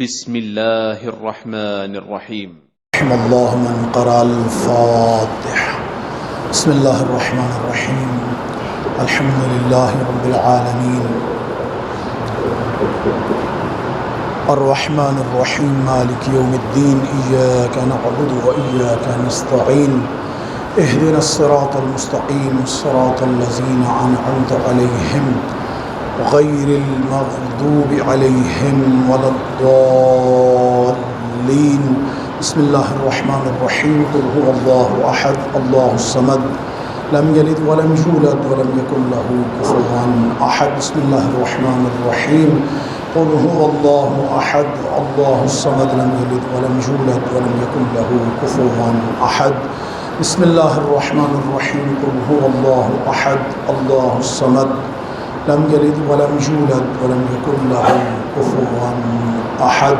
بسم الله الرحمن الرحيم. رحم الله من قرأ الفاتحة. بسم الله الرحمن الرحيم. الحمد لله رب العالمين الرحمن الرحيم مالك يوم الدين إياك نعبد وإياك نستعين اهدنا الصراط المستقيم صراط الذين أنعمت عليهم غير المغضوب عليهم ولا الضالين. بسم الله الرحمن الرحيم. قل هو الله أحد الله الصمد لم يلد ولم يولد ولم يكن له كفوا أحد. بسم الله الرحمن الرحيم. قل هو الله أحد الله الصمد لم يلد ولم يولد ولم يكن له كفوا أحد. بسم الله الرحمن الرحيم. قل هو الله أحد الله الصمد لم يلد ولم يولد ولم يكن له كفوا أحد.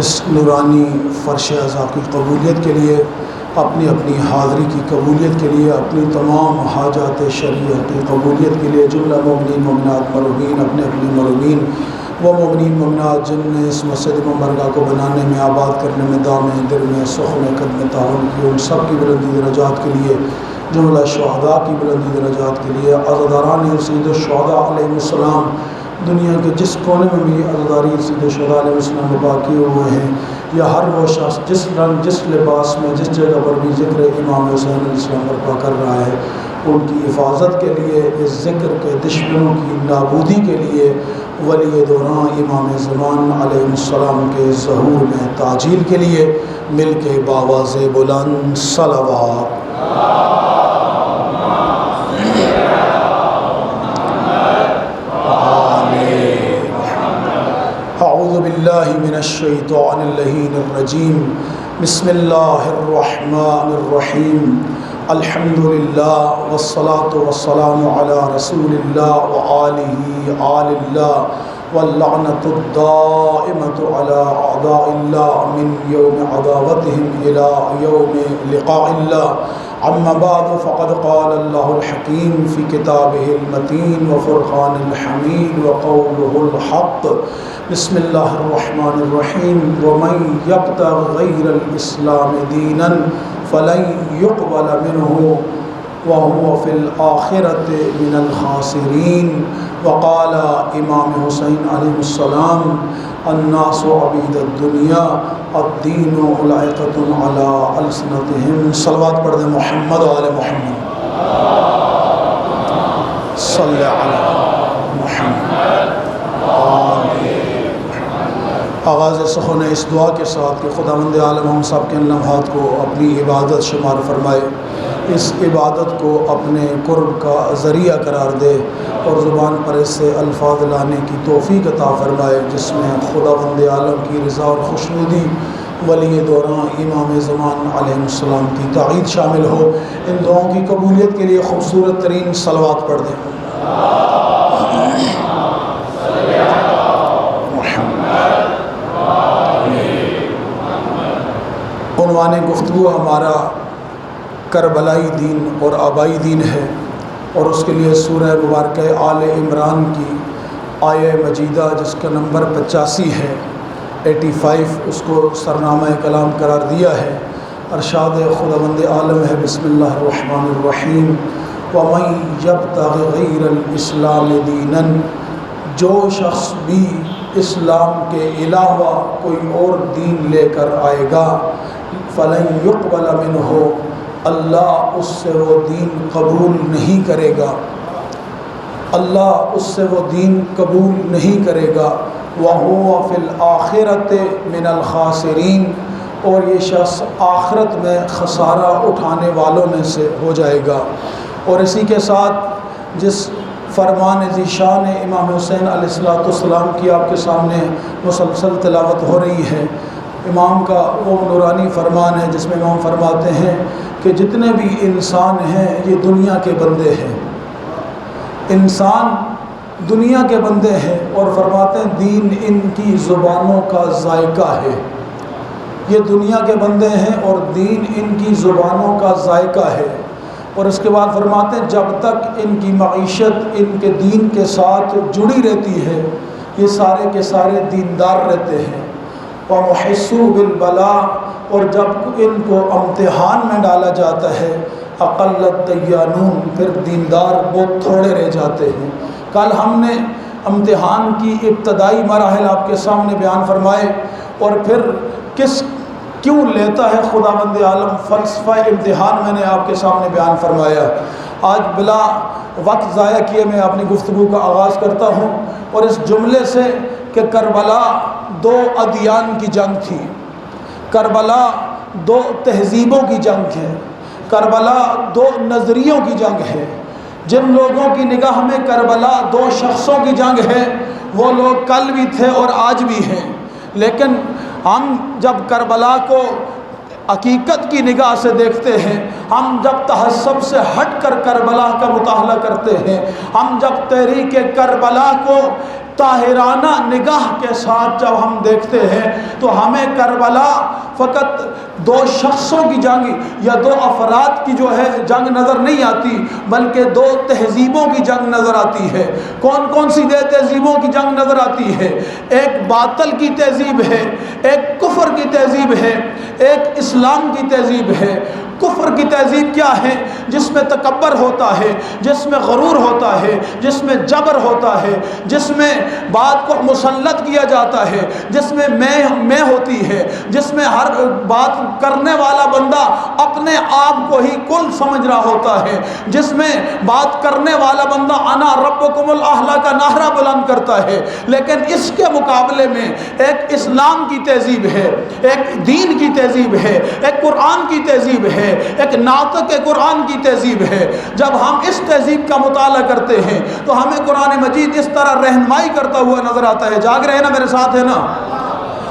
اس نورانی فرش اعضاء کی قبولیت کے لیے، اپنی اپنی حاضری کی قبولیت کے لیے، اپنی تمام حاجات شرعیہ کی قبولیت کے لیے، جملہ مومنین مومنات مرحومین اپنے اپنے مرحومین وہ مومنین مومنات جن نے اس مسجد مبارکہ کو بنانے میں، آباد کرنے میں، دام دل میں، سخن قدم تعاون کی، ان سب کی بلندی درجات کے لیے، جملہ شہداء کی بلندی درجات کے لیے، عزاداران سید الشہداء علیہ السلام دنیا کے جس کونے میں بھی عزاداری سید الشہداء علیہ السلام باقی ہوئے ہیں، یا ہر وہ شخص جس رنگ جس لباس میں جس جگہ پر بھی ذکر امام حسین علیہ السلام برپا کر رہا ہے، ان کی حفاظت کے لیے، اس ذکر کے دشمنوں کی نابودی کے لیے، ولی دوران امام زمان علیہ السلام کے ظہور میں تعجیل کے لیے مل کے باواز بلند صلوات. اعوذ باللہ من الشیطان اللعین الرجیم. بسم اللہ الرحمن الرحیم. الحمدللہ والصلاة والسلام علی رسول اللہ وآلہ آل اللہ واللعنۃ الدائمۃ علی اعداء اللہ من یوم عداوتہم الی یوم لقاء اللہ. اما بعد فقد قال اللہ الحکیم فی کتابہ المتین وفرقان الحمید وقولہ الحق. بسم اللہ الرحمن الرحیم. ومن یبتغ غیر الاسلام دینا فلن يقبل منه وهو في الآخرة من الخاسرين. وقال امام حسین علیہ السلام الناس عبید الدنیا الدین لائقۃ علی السنتہم. صلوات پڑھ دیں محمد و آل محمد. صلی علی محمد. آغاز سخن اس دعا کے ساتھ کہ خداوند عالم ہم سب کے ان لمحات کو اپنی عبادت شمار فرمائے، اس عبادت کو اپنے قرب کا ذریعہ قرار دے اور زبان پر اس سے الفاظ لانے کی توفیق عطا فرمائے جس میں خداوند عالم کی رضا اور خوشنودی، ولی دوران امام زمان علیہ السلام کی تائید شامل ہو. ان دعاؤں کی قبولیت کے لیے خوبصورت ترین صلوات پڑھ دیں. عنوان گفتگو ہمارا کربلائی دین اور آبائی دین ہے، اور اس کے لیے سورہ مبارکہ آل عمران کی آیہ مجیدہ جس کا نمبر 85 ہے، 85، اس کو سرنامہ کلام قرار دیا ہے. ارشاد خداوند عالم ہے بسم اللہ الرحمن الرحیم. وَمَن يَبْتَغِ غَيْرَ الْإِسْلَامِ دِينًا، جو شخص بھی اسلام کے علاوہ کوئی اور دین لے کر آئے گا، فَلَن يُقْبَلَ مِنْهُ، اللہ اس سے وہ دین قبول نہیں کرے گا، اللہ اس سے وہ دین قبول نہیں کرے گا. وَهُوَ فِي الْآخِرَةِ مِنَ الْخَاسِرِينَ، اور یہ شخص آخرت میں خسارہ اٹھانے والوں میں سے ہو جائے گا. اور اسی کے ساتھ جس فرمان ذیشان امام حسین علیہ السلام کی آپ کے سامنے مسلسل تلاوت ہو رہی ہے، امام کا وہ نورانی فرمان ہے جس میں امام فرماتے ہیں کہ جتنے بھی انسان ہیں یہ دنیا کے بندے ہیں، انسان دنیا کے بندے ہیں، اور فرماتے ہیں دین ان کی زبانوں کا ذائقہ ہے. یہ دنیا کے بندے ہیں اور دین ان کی زبانوں کا ذائقہ ہے. اور اس کے بعد فرماتے ہیں جب تک ان کی معیشت ان کے دین کے ساتھ جڑی رہتی ہے یہ سارے کے سارے دیندار رہتے ہیں، وَمُحِسُّوا بِالْبَلَاءِ، اور جب ان کو امتحان میں ڈالا جاتا ہے اقل الدیانون، پھر دیندار بہت تھوڑے رہ جاتے ہیں۔ کل ہم نے امتحان کی ابتدائی مراحل آپ کے سامنے بیان فرمائے، اور پھر کیوں لیتا ہے خداوند عالم فلسفہ امتحان میں نے آپ کے سامنے بیان فرمایا۔ آج بلا وقت ضائع کیے میں اپنی گفتگو کا آغاز کرتا ہوں، اور اس جملے سے کہ کربلا دو ادیان کی جنگ تھی، کربلا دو تہذیبوں کی جنگ ہے، کربلا دو نظریوں کی جنگ ہے۔ جن لوگوں کی نگاہ میں کربلا دو شخصوں کی جنگ ہے، وہ لوگ کل بھی تھے اور آج بھی ہیں، لیکن ہم جب کربلا کو حقیقت کی نگاہ سے دیکھتے ہیں، ہم جب تحسب سے ہٹ کر کربلا کا مطالعہ کرتے ہیں، ہم جب تحریک کربلا کو طاہرانہ نگاہ کے ساتھ جب ہم دیکھتے ہیں، تو ہمیں کربلا فقط دو شخصوں کی جنگ یا دو افراد کی جو ہے جنگ نظر نہیں آتی، بلکہ دو تہذیبوں کی جنگ نظر آتی ہے۔ کون کون سی دو تہذیبوں کی جنگ نظر آتی ہے؟ ایک باطل کی تہذیب ہے، ایک کفر کی تہذیب ہے، ایک اسلام کی تہذیب ہے۔ کفر کی تہذیب کیا ہے؟ جس میں تکبر ہوتا ہے، جس میں غرور ہوتا ہے، جس میں جبر ہوتا ہے، جس میں بات کو مسلط کیا جاتا ہے، جس میں میں ہوتی ہے، جس میں ہر بات کرنے والا بندہ اپنے آپ کو ہی کل سمجھ رہا ہوتا ہے، جس میں بات کرنے والا بندہ انا ربکم الاعلی کا نعرہ بلند کرتا ہے۔ لیکن اس کے مقابلے میں ایک اسلام کی تہذیب ہے، ایک دین کی تہذیب ہے، ایک قرآن کی تہذیب ہے، ایک ناطق قرآن کی تہذیب ہے۔ جب ہم اس تہذیب کا مطالعہ کرتے ہیں تو ہمیں قرآن مجید اس طرح رہنمائی کرتا ہوا نظر آتا ہے۔ جاگ رہے ہیں نا، میرے ساتھ ہے نا؟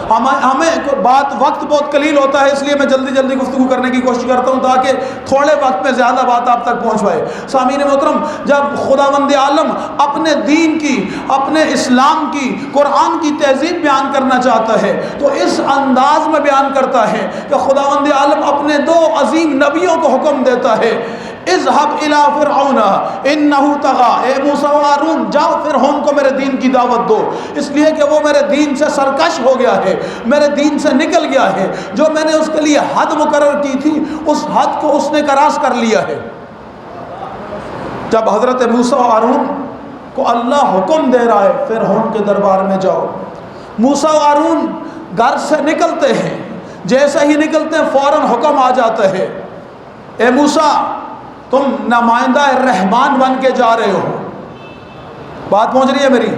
ہمیں وقت بہت قلیل ہوتا ہے، اس لیے میں جلدی جلدی گفتگو کرنے کی کوشش کرتا ہوں تاکہ تھوڑے وقت میں زیادہ بات آپ تک پہنچ پائے۔ سامعین محترم، جب خداوند عالم اپنے دین کی، اپنے اسلام کی، قرآن کی تہذیب بیان کرنا چاہتا ہے تو اس انداز میں بیان کرتا ہے کہ خداوند عالم اپنے دو عظیم نبیوں کو حکم دیتا ہے، اذهب الى فرعون انه طغى، اے موسیٰ و ہارون جاؤ فرعون کو میرے دین کی دعوت دو، اس لیے کہ وہ میرے دین سے سرکش ہو گیا ہے، میرے دین سے نکل گیا ہے، جو میں نے اس کے لیے حد مقرر کی تھی اس حد کو اس نے کراس کر لیا ہے۔ جب حضرت موسیٰ و ہارون کو اللہ حکم دے رہا ہے فرعون کے دربار میں جاؤ، موسیٰ و ہارون گھر سے نکلتے ہیں، جیسے ہی نکلتے ہیں فوراً حکم آ جاتا ہے، اے موسیٰ تم نمائندہ رحمان بن کے جا رہے ہو۔ بات پہنچ رہی ہے میری؟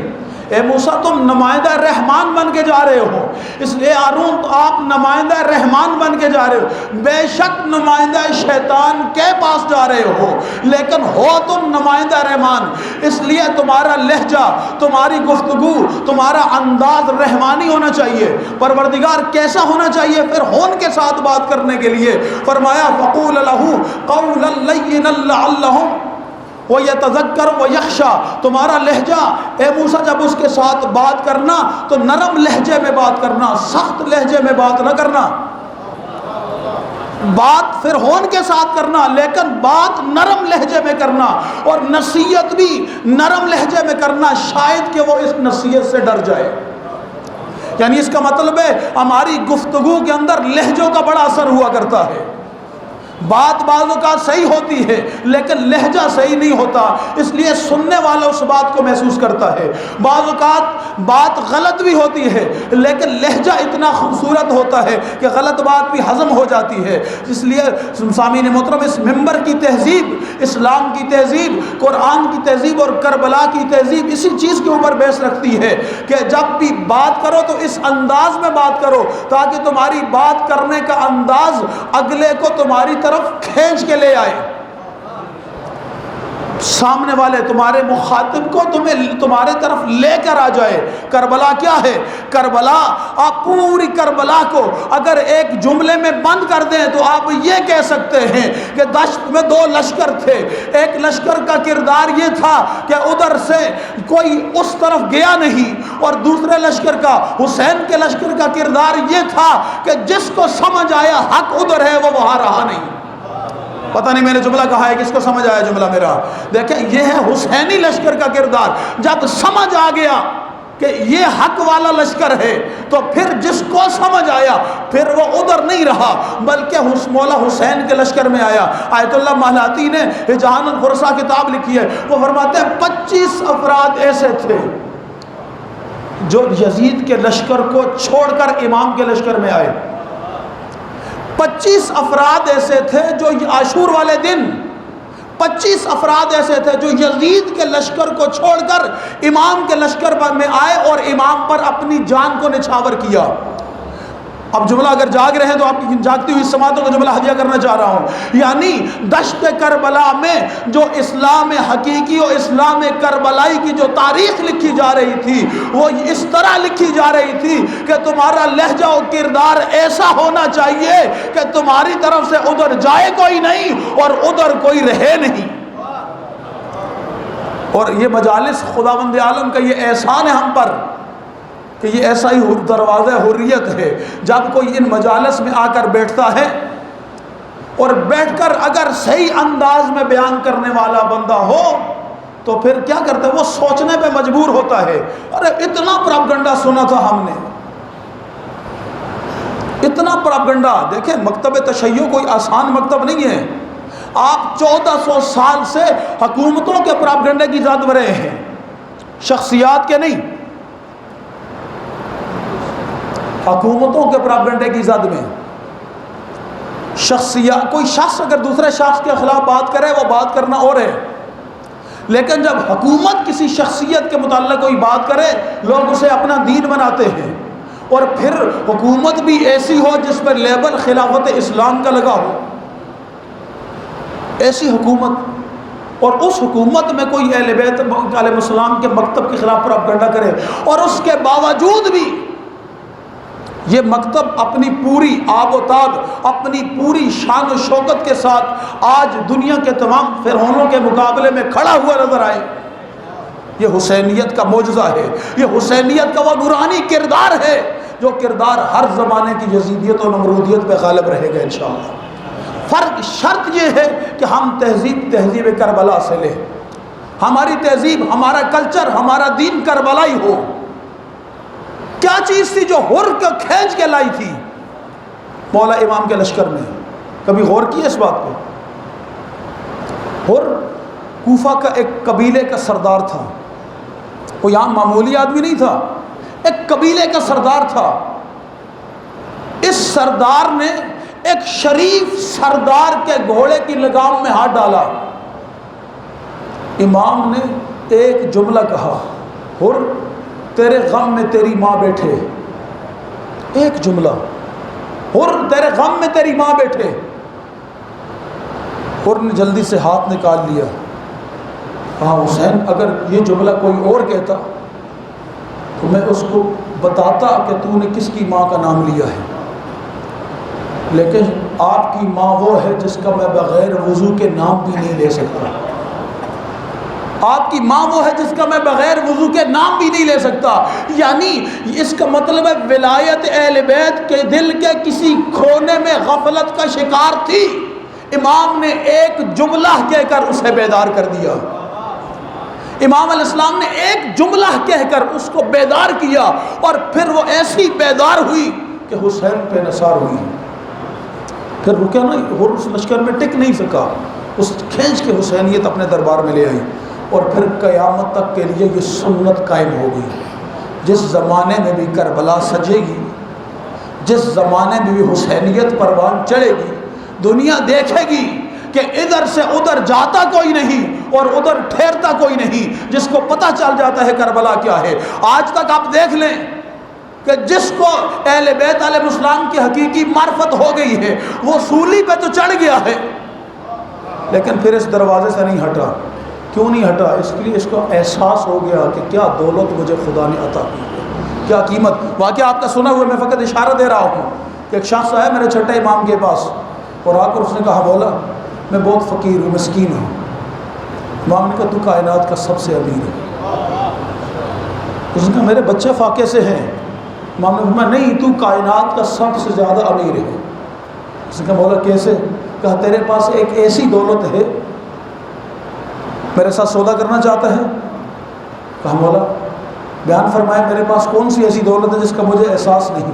اے موسیٰ تم نمائندہ رحمان بن کے جا رہے ہو، اس لیے ہارون آپ نمائندہ رحمان بن کے جا رہے ہو، بے شک نمائندہ شیطان کے پاس جا رہے ہو لیکن ہو تم نمائندہ رحمان، اس لیے تمہارا لہجہ، تمہاری گفتگو، تمہارا انداز رحمانی ہونا چاہیے۔ پروردگار کیسا ہونا چاہیے فرعون کے ساتھ بات کرنے کے لیے؟ فرمایا فقول لہ قولا لینا لعلہم وَيَتَذَكَّرُ وَيَخْشَى، تمہارا لہجہ اے موسیٰ جب اس کے ساتھ بات کرنا تو نرم لہجے میں بات کرنا، سخت لہجے میں بات نہ کرنا۔ بات فرعون کے ساتھ کرنا لیکن بات نرم لہجے میں کرنا، اور نصیحت بھی نرم لہجے میں کرنا، شاید کہ وہ اس نصیحت سے ڈر جائے۔ یعنی اس کا مطلب ہے ہماری گفتگو کے اندر لہجوں کا بڑا اثر ہوا کرتا ہے۔ بات بعض اوقات صحیح ہوتی ہے لیکن لہجہ صحیح نہیں ہوتا، اس لیے سننے والا اس بات کو محسوس کرتا ہے۔ بعض اوقات بات غلط بھی ہوتی ہے لیکن لہجہ اتنا خوبصورت ہوتا ہے کہ غلط بات بھی ہضم ہو جاتی ہے۔ اس لیے سامعین محترم، اس منبر کی تہذیب، اسلام کی تہذیب، قرآن کی تہذیب اور کربلا کی تہذیب اسی چیز کے اوپر بیس رکھتی ہے کہ جب بھی بات کرو تو اس انداز میں بات کرو تاکہ تمہاری بات کرنے کا انداز اگلے کو تمہاری طرف کھینچ کے لے آئے، سامنے والے تمہارے مخاطب کو تمہارے طرف لے کر آ جائے۔ کربلا کیا ہے؟ کربلا، آپ پوری کربلا کو اگر ایک جملے میں بند کر دیں تو آپ یہ کہہ سکتے ہیں کہ دشت میں دو لشکر تھے، ایک لشکر کا کردار یہ تھا کہ ادھر سے کوئی اس طرف گیا نہیں، اور دوسرے لشکر کا، حسین کے لشکر کا کردار یہ تھا کہ جس کو سمجھ آیا حق ادھر ہے وہ وہاں رہا نہیں۔ پتہ نہیں میں نے جملہ کہا ہے، کس کو سمجھ آیا جملہ میرا؟ دیکھیں یہ ہے حسینی لشکر کا کردار، جب سمجھ آ گیا کہ یہ حق والا لشکر ہے، تو پھر جس کو سمجھ آیا پھر وہ ادھر نہیں رہا بلکہ مولا حسین کے لشکر میں آیا۔ آیت اللہ مہلاتی نے جہان الفرسا کتاب لکھی ہے، وہ فرماتے ہیں 25 افراد ایسے تھے جو یزید کے لشکر کو چھوڑ کر امام کے لشکر میں آئے۔ 25 افراد ایسے تھے جو عاشور والے دن 25 افراد ایسے تھے جو یزید کے لشکر کو چھوڑ کر امام کے لشکر میں آئے اور امام پر اپنی جان کو نچھاور کیا۔ اب جملہ اگر جاگ رہے ہیں تو آپ کی جاگتی ہوئی سماعتوں کا جملہ ہدیہ کرنا چاہ رہا ہوں، یعنی دشت کربلا میں جو اسلام حقیقی اور اسلام کربلائی کی جو تاریخ لکھی جا رہی تھی وہ اس طرح لکھی جا رہی تھی کہ تمہارا لہجہ و کردار ایسا ہونا چاہیے کہ تمہاری طرف سے ادھر جائے کوئی نہیں اور ادھر کوئی رہے نہیں۔ اور یہ مجالس خداوند عالم کا یہ احسان ہے ہم پر کہ یہ ایسا ہی دروازہ حریت ہے، جب کوئی ان مجالس میں آ کر بیٹھتا ہے اور بیٹھ کر اگر صحیح انداز میں بیان کرنے والا بندہ ہو تو پھر کیا کرتا ہے، وہ سوچنے پہ مجبور ہوتا ہے، ارے اتنا پراپگنڈا سنا تھا ہم نے، اتنا پراپگنڈا۔ دیکھیں مکتب تشیع کوئی آسان مکتب نہیں ہے، آپ 1400 سال سے حکومتوں کے پراپگنڈے کی زد میں رہے ہیں، شخصیات کے نہیں، حکومتوں کے پراپگنڈے کی زد میں۔ شخصیات، کوئی شخص اگر دوسرے شخص کے خلاف بات کرے وہ بات کرنا اور ہے، لیکن جب حکومت کسی شخصیت کے متعلق کوئی بات کرے لوگ اسے اپنا دین بناتے ہیں، اور پھر حکومت بھی ایسی ہو جس پر لیبل خلافت اسلام کا لگا ہو، ایسی حکومت، اور اس حکومت میں کوئی اہل بیت علیہ السلام کے مکتب کے خلاف پراپگنڈا کرے، اور اس کے باوجود بھی یہ مکتب اپنی پوری آب و تاب، اپنی پوری شان و شوکت کے ساتھ آج دنیا کے تمام فرعونوں کے مقابلے میں کھڑا ہوا نظر آئے۔ یہ حسینیت کا معجزہ ہے، یہ حسینیت کا وہ نورانی کردار ہے جو کردار ہر زمانے کی یزیدیت و نمرودیت پہ غالب رہے گا انشاءاللہ۔ فرق شرط یہ ہے کہ ہم تہذیب کربلا سے لیں، ہماری تہذیب، ہمارا کلچر، ہمارا دین کربلائی ہو۔ کیا چیز تھی جو ہر کو کھینچ کے لائی تھی مولا امام کے لشکر میں؟ کبھی غور کیے اس بات پہ؟ ہر کوفہ کا ایک قبیلے کا سردار تھا، وہ یہاں معمولی آدمی نہیں تھا، ایک قبیلے کا سردار تھا۔ اس سردار نے ایک شریف سردار کے گھوڑے کی لگام میں ہاتھ ڈالا۔ امام نے ایک جملہ کہا، ہر تیرے غم میں تیری ماں بیٹھے، ایک جملہ، ہر تیرے غم میں تیری ماں بیٹھے۔ ہر نے جلدی سے ہاتھ نکال لیا، کہا حسین اگر یہ جملہ کوئی اور کہتا تو میں اس کو بتاتا کہ تو نے کس کی ماں کا نام لیا ہے، لیکن آپ کی ماں وہ ہے جس کا میں بغیر وضو کے نام بھی نہیں لے سکتا، آپ کی ماں وہ ہے جس کا میں بغیر وضو کے نام بھی نہیں لے سکتا۔ یعنی اس کا مطلب ہے ولایت اہل بیت کے دل کے کسی کھونے میں غفلت کا شکار تھی، امام نے ایک جملہ کہہ کر اسے بیدار کر دیا۔ امام علیہ السلام نے ایک جملہ کہہ کر اس کو بیدار کیا، اور پھر وہ ایسی بیدار ہوئی کہ حسین پہ نثار ہوئی۔ پھر رکا نہیں، اور اس لشکر میں ٹک نہیں سکا، اس کھینچ کے حسینیت اپنے دربار میں لے آئی، اور پھر قیامت تک کے لیے یہ سنت قائم ہو گئی۔ جس زمانے میں بھی کربلا سجے گی، جس زمانے میں بھی حسینیت پروان چڑھے گی، دنیا دیکھے گی کہ ادھر سے ادھر جاتا کوئی نہیں اور ادھر ٹھہرتا کوئی نہیں، جس کو پتہ چل جاتا ہے کربلا کیا ہے۔ آج تک آپ دیکھ لیں کہ جس کو اہل بیت علیہ السلام کی حقیقی معرفت ہو گئی ہے وہ سولی پہ تو چڑھ گیا ہے، لیکن پھر اس دروازے سے نہیں ہٹا۔ کیوں نہیں ہٹا؟ اس لیے اس کو احساس ہو گیا کہ کیا دولت مجھے خدا نے عطا کی ہے، کیا قیمت۔ واقعہ آپ کا سنا ہوا، میں فقط اشارہ دے رہا ہوں کہ ایک شخص آیا میرے چھٹے امام کے پاس اور آ کر اس نے کہا، مولا میں بہت فقیر ہوں، مسکین ہوں۔ امام نے کہا تو کائنات کا سب سے امیر ہے۔ اس نے کہا میرے بچے فاقے سے ہیں۔ امام نے فرمایا نہیں، تو کائنات کا سب سے زیادہ امیر ہے۔ اس نے کہا مولا کیسے؟ کہا تیرے پاس ایک ایسی دولت ہے، میرے ساتھ سودا کرنا چاہتا ہے؟ کہا مولا بیان فرمایا میرے پاس کون سی ایسی دولت ہے جس کا مجھے احساس نہیں؟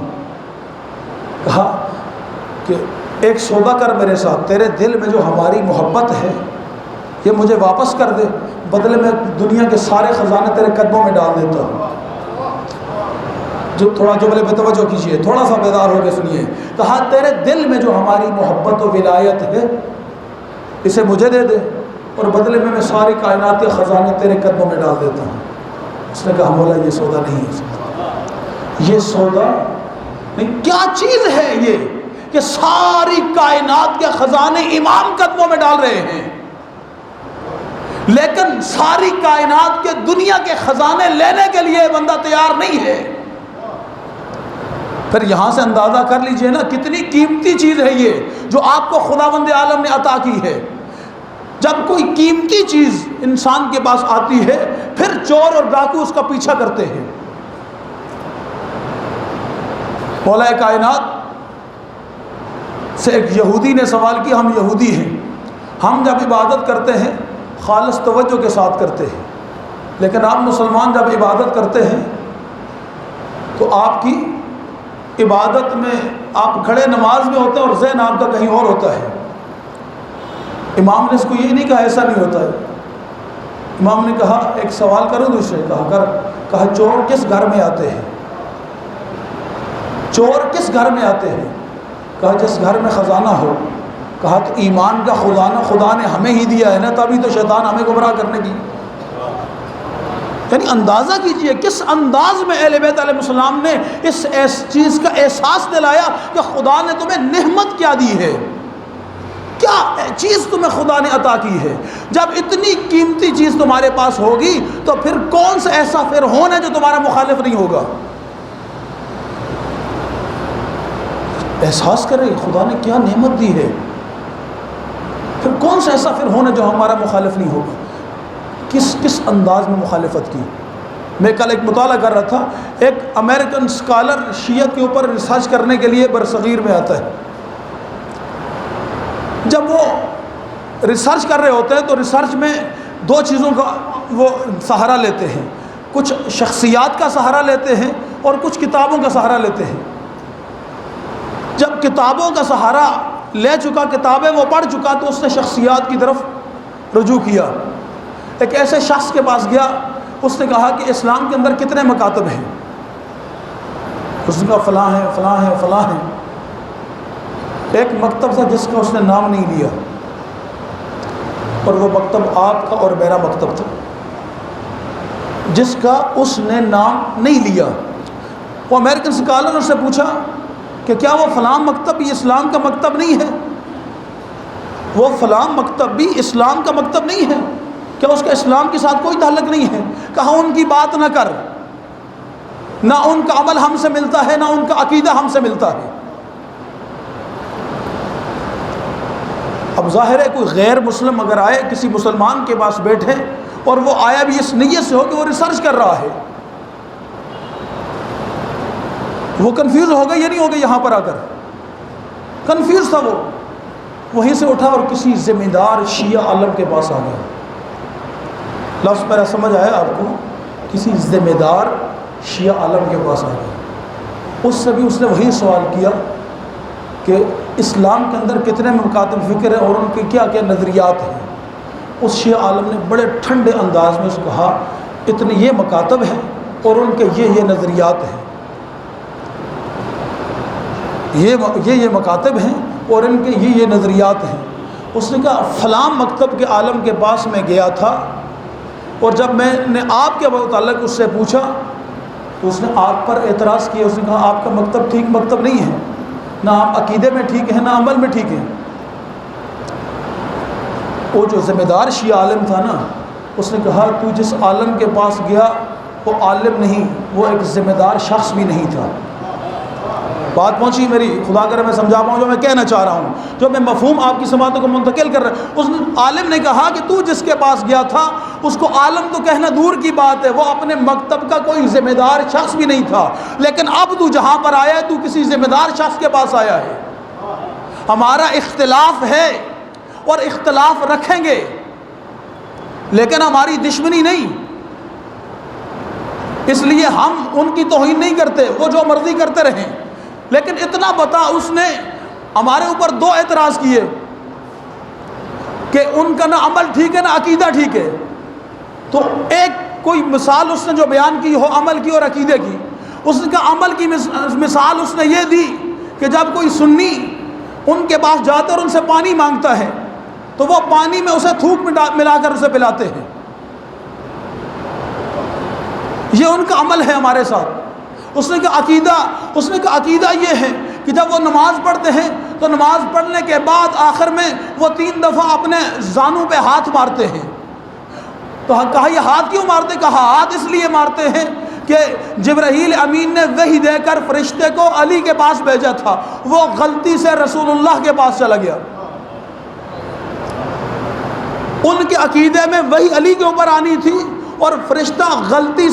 کہا کہ ایک سودا کر میرے ساتھ، تیرے دل میں جو ہماری محبت ہے یہ مجھے واپس کر دے، بدلے میں دنیا کے سارے خزانے تیرے قدموں میں ڈال دیتا ہوں۔ جو تھوڑا جملے پہ توجہ کیجیے، تھوڑا سا بیدار ہو کے سنیے۔ کہا تیرے دل میں جو ہماری محبت و ولایت ہے اسے مجھے دے دے، اور بدلے میں ساری کائنات کے خزانے تیرے قدموں میں ڈال دیتا ہوں۔ اس نے کہا مولا یہ سودا نہیں ہو سکتا، یہ سودا نہیں۔ کیا چیز ہے یہ کہ ساری کائنات کے خزانے امام قدموں میں ڈال رہے ہیں، لیکن ساری کائنات کے دنیا کے خزانے لینے کے لیے بندہ تیار نہیں ہے۔ پھر یہاں سے اندازہ کر لیجئے نا کتنی قیمتی چیز ہے یہ جو آپ کو خداوند عالم نے عطا کی ہے۔ جب کوئی قیمتی چیز انسان کے پاس آتی ہے پھر چور اور ڈاکو اس کا پیچھا کرتے ہیں۔ مولا کائنات سے ایک یہودی نے سوال کیا، ہم یہودی ہیں، ہم جب عبادت کرتے ہیں خالص توجہ کے ساتھ کرتے ہیں، لیکن آپ مسلمان جب عبادت کرتے ہیں تو آپ کی عبادت میں آپ کھڑے نماز میں ہوتے ہیں اور ذہن آپ کا کہیں اور ہوتا ہے۔ امام نے اس کو یہ نہیں کہا ایسا نہیں ہوتا ہے۔ امام نے کہا ایک سوال کروں دوسرے، کہا چور کس گھر میں آتے ہیں؟ چور کس گھر میں آتے ہیں؟ کہا جس گھر میں خزانہ ہو۔ کہا تو ایمان کا خزانہ خدا نے ہمیں ہی دیا ہے نا، تبھی تو شیطان ہمیں گمراہ کرنے کی۔ یعنی اندازہ کیجئے کس انداز میں اہل بیت علیہ السلام نے اس چیز کا احساس دلایا کہ خدا نے تمہیں نعمت کیا دی ہے، کیا چیز تمہیں خدا نے عطا کی ہے۔ جب اتنی قیمتی چیز تمہارے پاس ہوگی تو پھر کون سا ایسا فرعون ہے جو تمہارا مخالف نہیں ہوگا؟ احساس کریں خدا نے کیا نعمت دی ہے، پھر کون سا ایسا فرعون ہے جو ہمارا مخالف نہیں ہوگا۔ کس انداز میں مخالفت کی۔ میں کل ایک مطالعہ کر رہا تھا، ایک امریکن اسکالر شیعت کے اوپر ریسرچ کرنے کے لیے برصغیر میں آتا ہے۔ جب وہ ریسرچ کر رہے ہوتے ہیں تو ریسرچ میں دو چیزوں کا وہ سہارا لیتے ہیں، کچھ شخصیات کا سہارا لیتے ہیں اور کچھ کتابوں کا سہارا لیتے ہیں۔ جب کتابوں کا سہارا لے چکا، کتابیں وہ پڑھ چکا، تو اس نے شخصیات کی طرف رجوع کیا۔ ایک ایسے شخص کے پاس گیا، اس نے کہا کہ اسلام کے اندر کتنے مکاتب ہیں؟ اس نے کہا فلاں ہیں فلاں ہیں فلاں ہیں۔ ایک مکتب تھا جس کا اس نے نام نہیں لیا، اور وہ مکتب آپ کا اور میرا مکتب تھا جس کا اس نے نام نہیں لیا۔ وہ امریکن اسکالر سے پوچھا کہ کیا وہ فلاں مکتب بھی اسلام کا مکتب نہیں ہے؟ وہ فلاں مکتب بھی اسلام کا مکتب نہیں ہے؟ کیا اس کا اسلام کے ساتھ کوئی تعلق نہیں ہے؟ کہا ان کی بات نہ کر، نہ ان کا عمل ہم سے ملتا ہے، نہ ان کا عقیدہ ہم سے ملتا ہے۔ اب ظاہر ہے کوئی غیر مسلم اگر آئے کسی مسلمان کے پاس بیٹھے اور وہ آیا بھی اس نیت سے ہو کہ وہ ریسرچ کر رہا ہے، وہ کنفیوز ہو گیا یا نہیں ہو گیا؟ یہاں پر آ کر کنفیوز تھا، وہ وہیں سے اٹھا اور کسی ذمہ دار شیعہ عالم کے پاس آ گیا۔ لفظ میرا سمجھ آیا آپ کو؟ کسی ذمہ دار شیعہ عالم کے پاس آ گیا۔ اس سے بھی اس نے وہی سوال کیا کہ اسلام کے اندر کتنے مکاتب فکر ہیں اور ان کے کیا کیا نظریات ہیں۔ اس شیعہ عالم نے بڑے ٹھنڈے انداز میں اس کو کہا اتنے یہ مکاتب ہیں اور ان کے یہ نظریات ہیں، یہ مکاتب ہیں اور ان کے یہ نظریات ہیں۔ اس نے کہا فلاں مکتب کے عالم کے پاس میں گیا تھا، اور جب میں نے آپ کے متعلق اس سے پوچھا تو اس نے آپ پر اعتراض کیا۔ اس نے کہا آپ کا مکتب ٹھیک مکتب نہیں ہے، نہ آپ عقیدے میں ٹھیک ہیں نہ عمل میں ٹھیک ہیں۔ وہ جو ذمہ دار شیعہ عالم تھا نا، اس نے کہا تو جس عالم کے پاس گیا وہ عالم نہیں، وہ ایک ذمہ دار شخص بھی نہیں تھا۔ بات پہنچی میری؟ خدا کرے میں سمجھا پاؤں جو میں کہنا چاہ رہا ہوں، جو میں مفہوم آپ کی سماعتوں کو منتقل کر رہا ہوں۔ اس عالم نے کہا کہ تو جس کے پاس گیا تھا اس کو عالم تو کہنا دور کی بات ہے، وہ اپنے مکتب کا کوئی ذمہ دار شخص بھی نہیں تھا، لیکن اب تو جہاں پر آیا ہے تو کسی ذمہ دار شخص کے پاس آیا ہے۔ ہمارا اختلاف ہے اور اختلاف رکھیں گے، لیکن ہماری دشمنی نہیں۔ اس لیے ہم ان کی توہین نہیں کرتے، وہ جو مرضی کرتے رہیں، لیکن اتنا بتا اس نے ہمارے اوپر 2 اعتراض کیے کہ ان کا نہ عمل ٹھیک ہے نہ عقیدہ ٹھیک ہے۔ تو ایک کوئی مثال اس نے جو بیان کی ہو عمل کی اور عقیدے کی، اس کا عمل کی مثال اس نے یہ دی کہ جب کوئی سنی ان کے پاس جاتا اور ان سے پانی مانگتا ہے تو وہ پانی میں اسے تھوک ملا کر اسے پلاتے ہیں، یہ ان کا عمل ہے ہمارے ساتھ۔ اس نے کہا عقیدہ یہ ہے کہ جب وہ نماز پڑھتے ہیں تو نماز پڑھنے کے بعد آخر میں وہ 3 دفعہ اپنے زانوں پہ ہاتھ مارتے ہیں۔ تو کہا یہ ہاتھ کیوں مارتے؟ کہا ہاتھ اس لیے مارتے ہیں کہ جبرائیل امین نے وحی دے کر فرشتے کو علی کے پاس بھیجا تھا، وہ غلطی سے رسول اللہ کے پاس چلا گیا۔ ان کے عقیدے میں وحی علی کے اوپر آنی تھی اور فرشتہ غلطی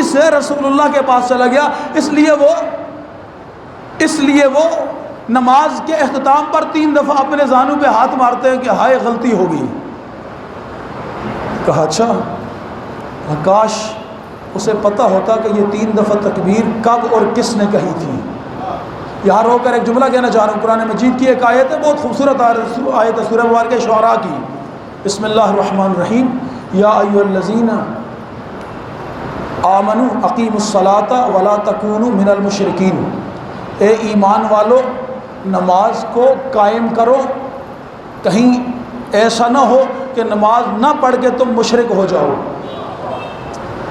سے رسول اللہ کے پاس چلا گیا، اس لیے وہ نماز کے اختتام پر 3 دفعہ اپنے زانوں پہ ہاتھ مارتے ہیں کہ ہائے غلطی ہو گئی۔ کہا اچھا، کاش اسے پتہ ہوتا کہ یہ 3 دفعہ تکبیر کب اور کس نے کہی تھی۔ یہاں رو کر ایک جملہ کہنا چاہ رہا ہوں، قرآن مجید کی ایک آیت ہے، بہت خوبصورت آیت ہے، سورہ مبارکہ شعراء کی، بسم اللہ الرحمن الرحیم، یا ایھا الذین آمنوا اقیموا الصلاۃ ولا تکونوا من المشرکین، اے ایمان والو نماز کو قائم کرو، کہیں ایسا نہ ہو کہ نماز نہ پڑھ کے تم مشرک ہو جاؤ۔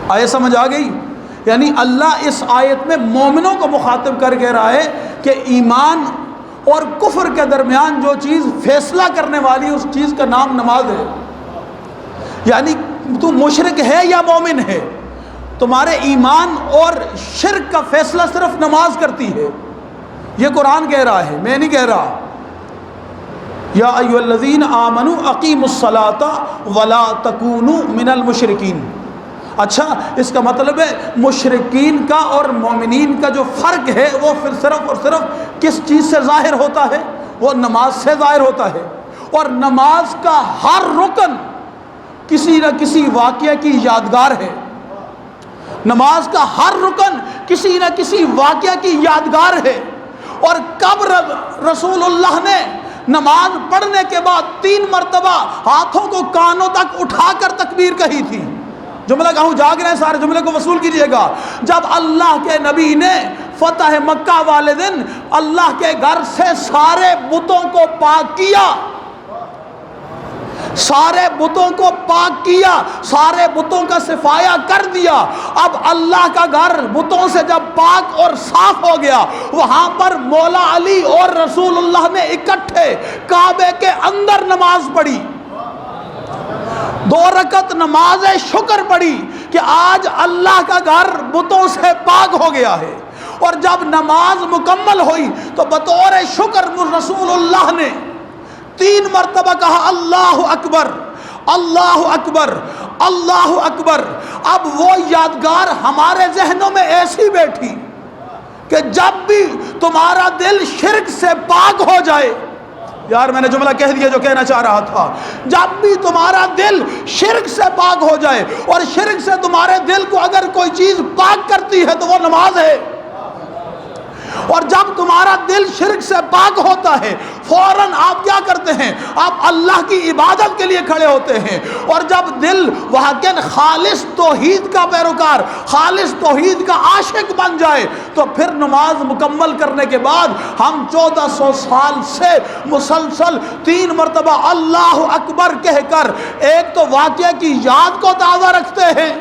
آیت سمجھ آ گئی؟ یعنی اللہ اس آیت میں مومنوں کو مخاطب کر کے رہا ہے کہ ایمان اور کفر کے درمیان جو چیز فیصلہ کرنے والی اس چیز کا نام نماز ہے۔ یعنی تو مشرک ہے یا مومن ہے، تمہارے ایمان اور شرک کا فیصلہ صرف نماز کرتی ہے۔ یہ قرآن کہہ رہا ہے، میں نہیں کہہ رہا۔ یا ایھا الذین آمنوا اقیموا الصلاۃ ولا تکونوا من المشرکین۔ اچھا، اس کا مطلب ہے مشرکین کا اور مومنین کا جو فرق ہے وہ پھر صرف اور صرف کس چیز سے ظاہر ہوتا ہے؟ وہ نماز سے ظاہر ہوتا ہے، اور نماز کا ہر رکن کسی نہ کسی واقعے کی یادگار ہے۔ نماز کا ہر رکن کسی نہ کسی واقعہ کی یادگار ہے۔ اور کب رسول اللہ نے نماز پڑھنے کے بعد 3 مرتبہ ہاتھوں کو کانوں تک اٹھا کر تکبیر کہی تھی؟ جملہ کہوں جاگ رہے ہیں، سارے جملے کو وصول کیجئے گا۔ جب اللہ کے نبی نے فتح مکہ والے دن اللہ کے گھر سے سارے بتوں کو پاک کیا، سارے بتوں کو پاک کیا، سارے بتوں کا صفایا کر دیا، اب اللہ کا گھر بتوں سے جب پاک اور صاف ہو گیا، وہاں پر مولا علی اور رسول اللہ نے اکٹھے کعبے کے اندر نماز پڑھی، 2 رکعت نماز شکر پڑھی کہ آج اللہ کا گھر بتوں سے پاک ہو گیا ہے۔ اور جب نماز مکمل ہوئی تو بطور شکر رسول اللہ نے 3 مرتبہ کہا اللہ اکبر، اللہ اکبر، اللہ اکبر۔ اب وہ یادگار ہمارے ذہنوں میں ایسی بیٹھی کہ جب بھی تمہارا دل شرک سے پاک ہو جائے، یار میں نے جملہ کہہ دیا جو کہنا چاہ رہا تھا، جب بھی تمہارا دل شرک سے پاک ہو جائے، اور شرک سے تمہارے دل کو اگر کوئی چیز پاک کرتی ہے تو وہ نماز ہے، اور جب تمہارا دل شرک سے پاک ہوتا ہے فوراً آپ کیا کرتے ہیں؟ آپ اللہ کی عبادت کے لیے کھڑے ہوتے ہیں۔ اور جب دل واقعاً خالص توحید کا پیروکار، خالص توحید کا عاشق بن جائے تو پھر نماز مکمل کرنے کے بعد ہم 1400 سال سے مسلسل 3 مرتبہ اللہ اکبر کہہ کر ایک تو واقعہ کی یاد کو تازہ رکھتے ہیں،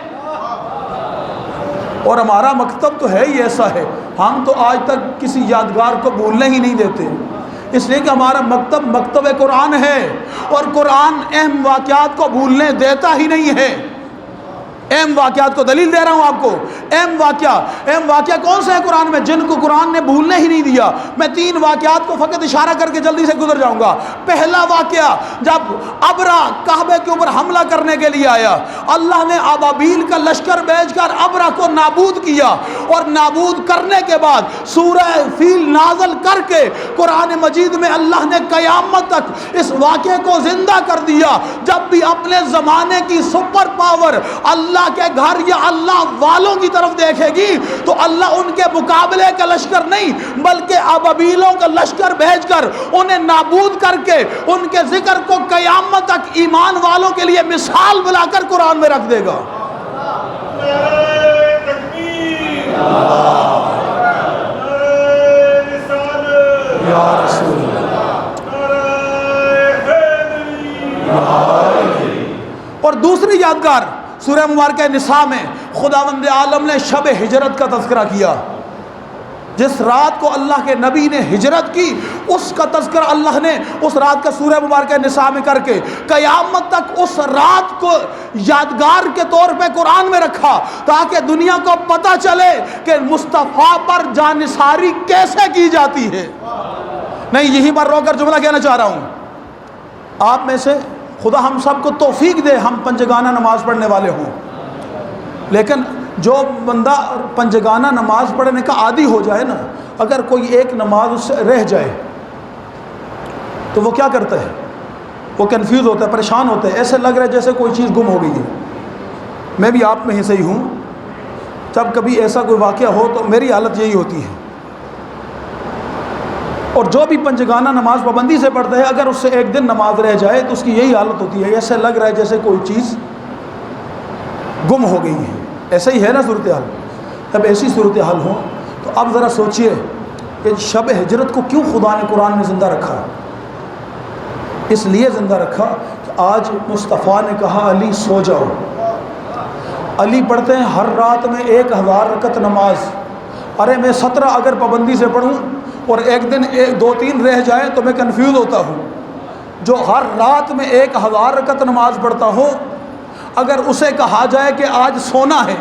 اور ہمارا مکتب تو ہے ہی ایسا ہے، ہم تو آج تک کسی یادگار کو بھولنے ہی نہیں دیتے، اس لیے کہ ہمارا مکتب قرآن ہے، اور قرآن اہم واقعات کو بھولنے دیتا ہی نہیں ہے۔ اہم واقعات کو دلیل دے رہا ہوں آپ کو. اہم واقعہ کون سے ہیں قرآن میں جن کو قرآن نے بھولنے ہی نہیں دیا؟ میں 3 واقعات کو فقط اشارہ کر کے جلدی سے گزر جاؤں گا. پہلا واقعہ جب ابرا کعبے کے اوپر حملہ کرنے کے لیے آیا، اللہ نے ابابیل کا لشکر بھیج کر ابرا کو نابود کیا، اور نابود کرنے کے بعد سورہ فیل نازل کر کے قرآن مجید میں اللہ نے قیامت تک اس واقعے کو زندہ کر دیا. جب بھی اپنے زمانے کی سپر پاور اللہ کے گھر یا اللہ والوں کی طرف دیکھے گی تو اللہ ان کے مقابلے کا لشکر نہیں بلکہ ابابیلوں کا لشکر بھیج کر انہیں نابود کر کے ان کے ذکر کو قیامت تک ایمان والوں کے لیے مثال بنا کر قرآن میں رکھ دے گا. یا رسول اور دوسری یادگار سورہ مبارکہ نساء میں خداوند عالم نے شب ہجرت کا تذکرہ کیا. جس رات کو اللہ کے نبی نے ہجرت کی اس کا تذکرہ اللہ نے اس رات کا سورہ مبارکہ نساء میں کر کے قیامت تک اس رات کو یادگار کے طور پہ قرآن میں رکھا تاکہ دنیا کو پتہ چلے کہ مصطفیٰ پر جانثاری کیسے کی جاتی ہے. نہیں، یہیں پر رو کر جملہ کہنا چاہ رہا ہوں. آپ میں سے خدا ہم سب کو توفیق دے ہم پنجگانہ نماز پڑھنے والے ہوں، لیکن جو بندہ پنجگانہ نماز پڑھنے کا عادی ہو جائے نا، اگر کوئی ایک نماز اس سے رہ جائے تو وہ کیا کرتا ہے؟ وہ کنفیوز ہوتا ہے، پریشان ہوتا ہے، ایسے لگ رہا ہے جیسے کوئی چیز گم ہو گئی ہے. میں بھی آپ میں ہی صحیح ہوں، جب کبھی ایسا کوئی واقعہ ہو تو میری حالت یہی ہوتی ہے. اور جو بھی پنجگانہ نماز پابندی سے پڑھتا ہے اگر اس سے ایک دن نماز رہ جائے تو اس کی یہی حالت ہوتی ہے، ایسے لگ رہا ہے جیسے کوئی چیز گم ہو گئی ہے. ایسا ہی ہے نا صورتحال؟ جب ایسی صورتحال ہو تو اب ذرا سوچئے کہ شب ہجرت کو کیوں خدا نے قرآن میں زندہ رکھا؟ اس لیے زندہ رکھا کہ آج مصطفیٰ نے کہا علی سو جاؤ. علی پڑھتے ہیں ہر رات میں 1000 رکعت نماز. ارے میں 17 اگر پابندی سے پڑھوں اور ایک دن 2-3 رہ جائیں تو میں کنفیوز ہوتا ہوں. جو ہر رات میں 1000 رکعت نماز پڑھتا ہوں، اگر اسے کہا جائے کہ آج سونا ہے،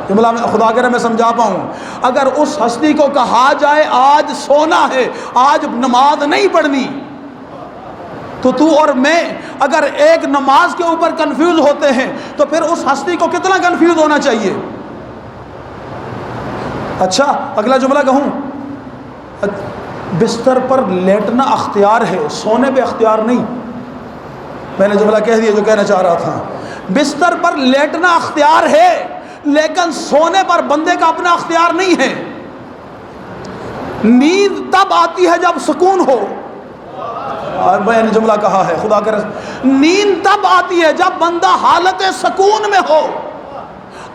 جملہ میں خدا کرے میں سمجھا پاؤں، اگر اس ہستی کو کہا جائے آج سونا ہے، آج نماز نہیں پڑھنی، تو تو اور میں اگر ایک نماز کے اوپر کنفیوز ہوتے ہیں تو پھر اس ہستی کو کتنا کنفیوز ہونا چاہیے. اچھا اگلا جملہ کہوں، بستر پر لیٹنا اختیار ہے، سونے پہ اختیار نہیں. میں نے جملہ کہہ دیا جو کہنا چاہ رہا تھا. بستر پر لیٹنا اختیار ہے لیکن سونے پر بندے کا اپنا اختیار نہیں ہے. نیند تب آتی ہے جب سکون ہو. میں نے جملہ کہا ہے خدا کا نیند تب آتی ہے جب بندہ حالت سکون میں ہو.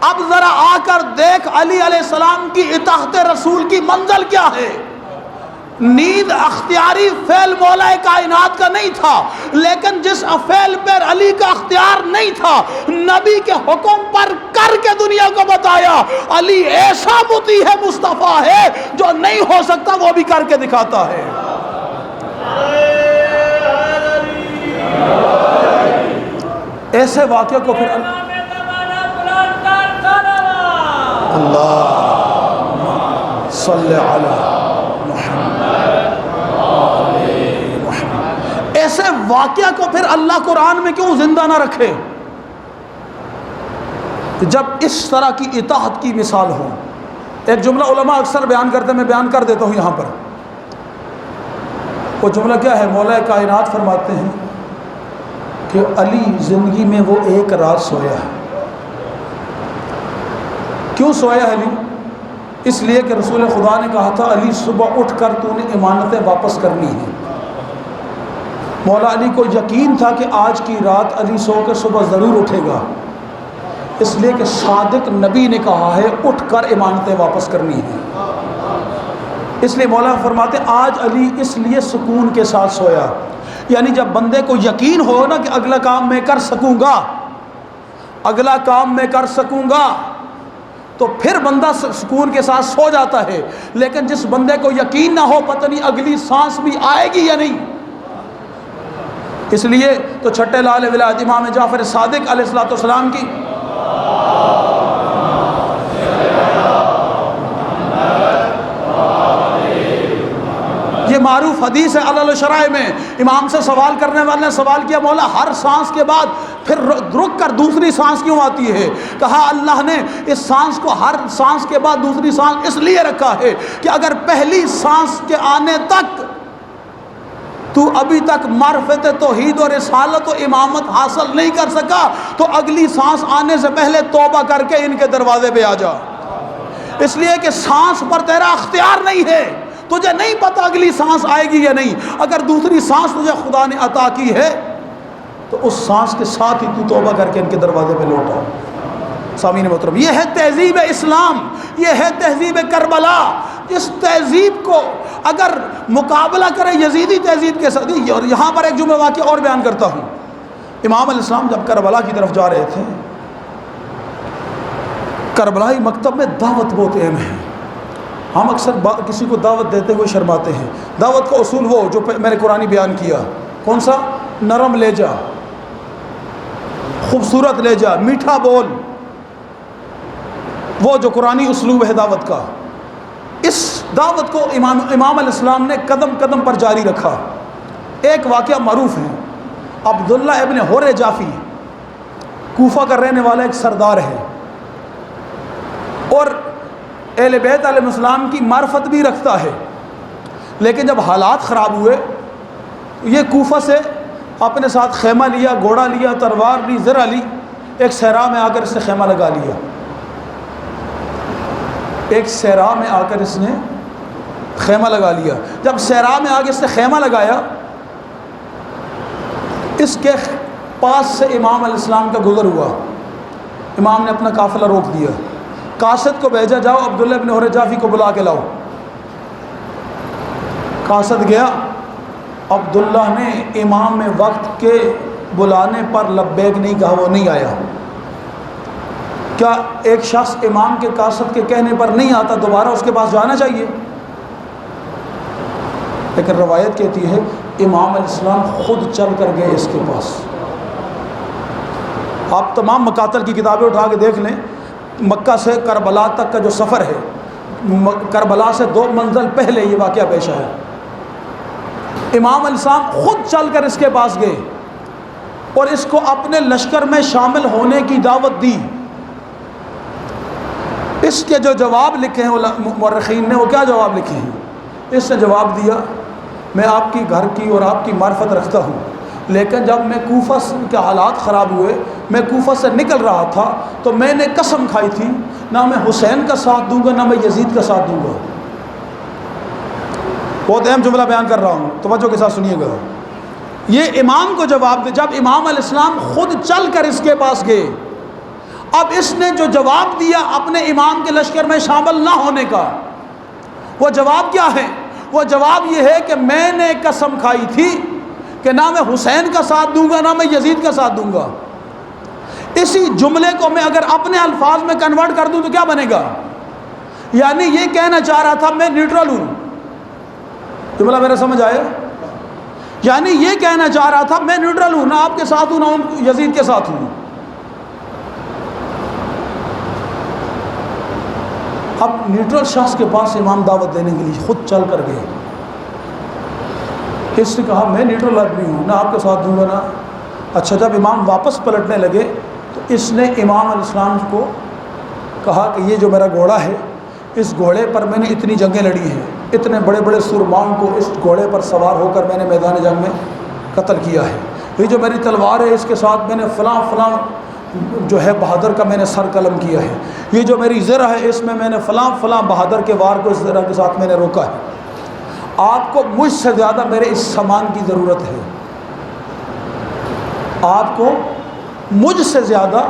اب ذرا آ کر دیکھ علی علیہ السلام کی اطاعت رسول کی منزل کیا ہے. نیند اختیاری فعل مولا کائنات کا نہیں تھا، لیکن جس فعل پر علی کا اختیار نہیں تھا نبی کے حکم پر کر کے دنیا کو بتایا علی ایسا مطیع ہے، مصطفیٰ ہے، جو نہیں ہو سکتا وہ بھی کر کے دکھاتا ہے. ایسے واقعہ کو پھر اللہ صلی علی ایسے واقعہ کو پھر اللہ قرآن میں کیوں زندہ نہ رکھے؟ جب اس طرح کی اطاعت کی مثال ہو. ایک جملہ علماء اکثر بیان کرتے ہیں، میں بیان کر دیتا ہوں یہاں پر. وہ جملہ کیا ہے؟ مولا کائنات فرماتے ہیں کہ علی زندگی میں وہ ایک رات سویا ہے. کیوں سویا علی؟ اس لیے کہ رسول خدا نے کہا تھا علی صبح اٹھ کر تو نے امانتیں واپس کرنی ہیں. مولا علی کو یقین تھا کہ آج کی رات علی سو کے صبح ضرور اٹھے گا، اس لیے کہ صادق نبی نے کہا ہے اٹھ کر امانتیں واپس کرنی ہیں. اس لیے مولا فرماتے آج علی اس لیے سکون کے ساتھ سویا. یعنی جب بندے کو یقین ہو نا کہ اگلا کام میں کر سکوں گا، اگلا کام میں کر سکوں گا، تو پھر بندہ سکون کے ساتھ سو جاتا ہے. لیکن جس بندے کو یقین نہ ہو پتہ نہیں اگلی سانس بھی آئے گی یا نہیں. اس لیے تو چھٹے لال ولایت امام جعفر صادق علیہ الصلوۃ والسلام کی یہ معروف حدیث ہے علل شرائع میں، امام سے سوال کرنے والے نے سوال کیا، مولا ہر سانس کے بعد پھر رک کر دوسری سانس کیوں آتی ہے؟ کہا اللہ نے اس سانس کو ہر سانس کے بعد دوسری سانس اس لیے رکھا ہے کہ اگر پہلی سانس کے آنے تک تو ابھی تک معرفت توحید اور رسالت و امامت حاصل نہیں کر سکا تو اگلی سانس آنے سے پہلے توبہ کر کے ان کے دروازے پہ آ جا، اس لیے کہ سانس پر تیرا اختیار نہیں ہے، تجھے نہیں پتہ اگلی سانس آئے گی یا نہیں، اگر دوسری سانس تجھے خدا نے عطا کی ہے تو اس سانس کے ساتھ ہی تو توبہ کر کے ان کے دروازے پہ لوٹا۔ سامعین محترم، یہ ہے تہذیب اسلام، یہ ہے تہذیب کربلا۔ اس تہذیب کو اگر مقابلہ کرے یزیدی تہذیب کے ساتھ، اور یہاں پر ایک جملہ واقعہ اور بیان کرتا ہوں۔ امام علیہ السلام جب کربلا کی طرف جا رہے تھے، کربلائی مکتب میں دعوت بہت اہم ہے۔ ہم اکثر کسی کو دعوت دیتے ہوئے شرماتے ہیں۔ دعوت کا اصول وہ جو میں نے قرآنی بیان کیا، کون سا؟ نرم لہجہ، خوبصورت لہجہ، میٹھا بول، وہ جو قرآنی اسلوب ہے دعوت کا۔ اس دعوت کو امام علیہ السلام نے قدم قدم پر جاری رکھا۔ ایک واقعہ معروف ہے، عبداللہ ابن حر جافی کوفہ کا رہنے والا ایک سردار ہے، اور اہل بیت علیہ السلام کی معرفت بھی رکھتا ہے، لیکن جب حالات خراب ہوئے یہ کوفہ سے اپنے ساتھ خیمہ لیا، گھوڑا لیا، تلوار لی، زرہ لی، ایک صحرا میں آ کر اس نے خیمہ لگا لیا۔ ایک صحرا میں آ کر اس نے خیمہ لگا لیا۔ جب صحرا میں آ کے اس نے خیمہ لگایا، اس کے پاس سے امام علیہ السلام کا گزر ہوا۔ امام نے اپنا قافلہ روک دیا، قاصد کو بھیجا، جاؤ عبداللہ ابن حر جافی کو بلا کے لاؤ۔ قاصد گیا، عبداللہ نے امام وقت کے بلانے پر لبیک نہیں کہا، وہ نہیں آیا۔ کیا ایک شخص امام کے قاصد کے کہنے پر نہیں آتا دوبارہ اس کے پاس جانا چاہیے؟ لیکن روایت کہتی ہے امام علیہ السلام خود چل کر گئے اس کے پاس۔ آپ تمام مقاتل کی کتابیں اٹھا کے دیکھ لیں، مکہ سے کربلا تک کا جو سفر ہے، کربلا سے 2 منزل پہلے یہ واقعہ پیش آیا۔ امام علیہ السلام خود چل کر اس کے پاس گئے اور اس کو اپنے لشکر میں شامل ہونے کی دعوت دی۔ اس کے جو جواب لکھے ہیں مورخین نے، وہ کیا جواب لکھے ہیں؟ اس نے جواب دیا، میں آپ کی گھر کی اور آپ کی معرفت رکھتا ہوں، لیکن جب میں کوفہ کے حالات خراب ہوئے، میں کوفہ سے نکل رہا تھا تو میں نے قسم کھائی تھی نہ میں حسین کا ساتھ دوں گا نہ میں یزید کا ساتھ دوں گا۔ بہت اہم جملہ بیان کر رہا ہوں، توجہ کے ساتھ سنیے گا۔ یہ امام کو جواب دے، جب امام علیہ السلام خود چل کر اس کے پاس گئے، اب اس نے جو جواب دیا اپنے امام کے لشکر میں شامل نہ ہونے کا، وہ جواب کیا ہے؟ وہ جواب یہ ہے کہ میں نے قسم کھائی تھی کہ نہ میں حسین کا ساتھ دوں گا نہ میں یزید کا ساتھ دوں گا۔ اسی جملے کو میں اگر اپنے الفاظ میں کنورٹ کر دوں تو کیا بنے گا؟ یعنی یہ کہنا چاہ رہا تھا میں نیوٹرل ہوں۔ جملہ میرا سمجھ آئے؟ یعنی یہ کہنا چاہ رہا تھا میں نیوٹرل ہوں، نہ آپ کے ساتھ ہوں نہ یزید کے ساتھ ہوں۔ اب نیوٹرل شخص کے پاس امام دعوت دینے کے لیے خود چل کر گئے۔ اس نے کہا میں نیوٹرل آدمی ہوں، نہ آپ کے ساتھ دوں گا نہ۔ اچھا، جب امام واپس پلٹنے لگے تو اس نے امام علیہ السلام کو کہا کہ یہ جو میرا گھوڑا ہے، اس گھوڑے پر میں نے اتنی جنگیں لڑی ہیں، اتنے بڑے بڑے سرماؤں کو اس گھوڑے پر سوار ہو کر میں نے میدان جنگ میں قتل کیا ہے۔ یہ جو میری تلوار ہے اس کے ساتھ میں نے فلاں فلاں جو ہے بہادر کا میں نے سر قلم کیا ہے۔ یہ جو میری زرہ ہے اس میں نے فلاں فلاں بہادر کے وار کو اس زرہ کے ساتھ میں نے روکا ہے۔ آپ کو مجھ سے زیادہ میرے اس سامان کی ضرورت ہے، آپ کو مجھ سے زیادہ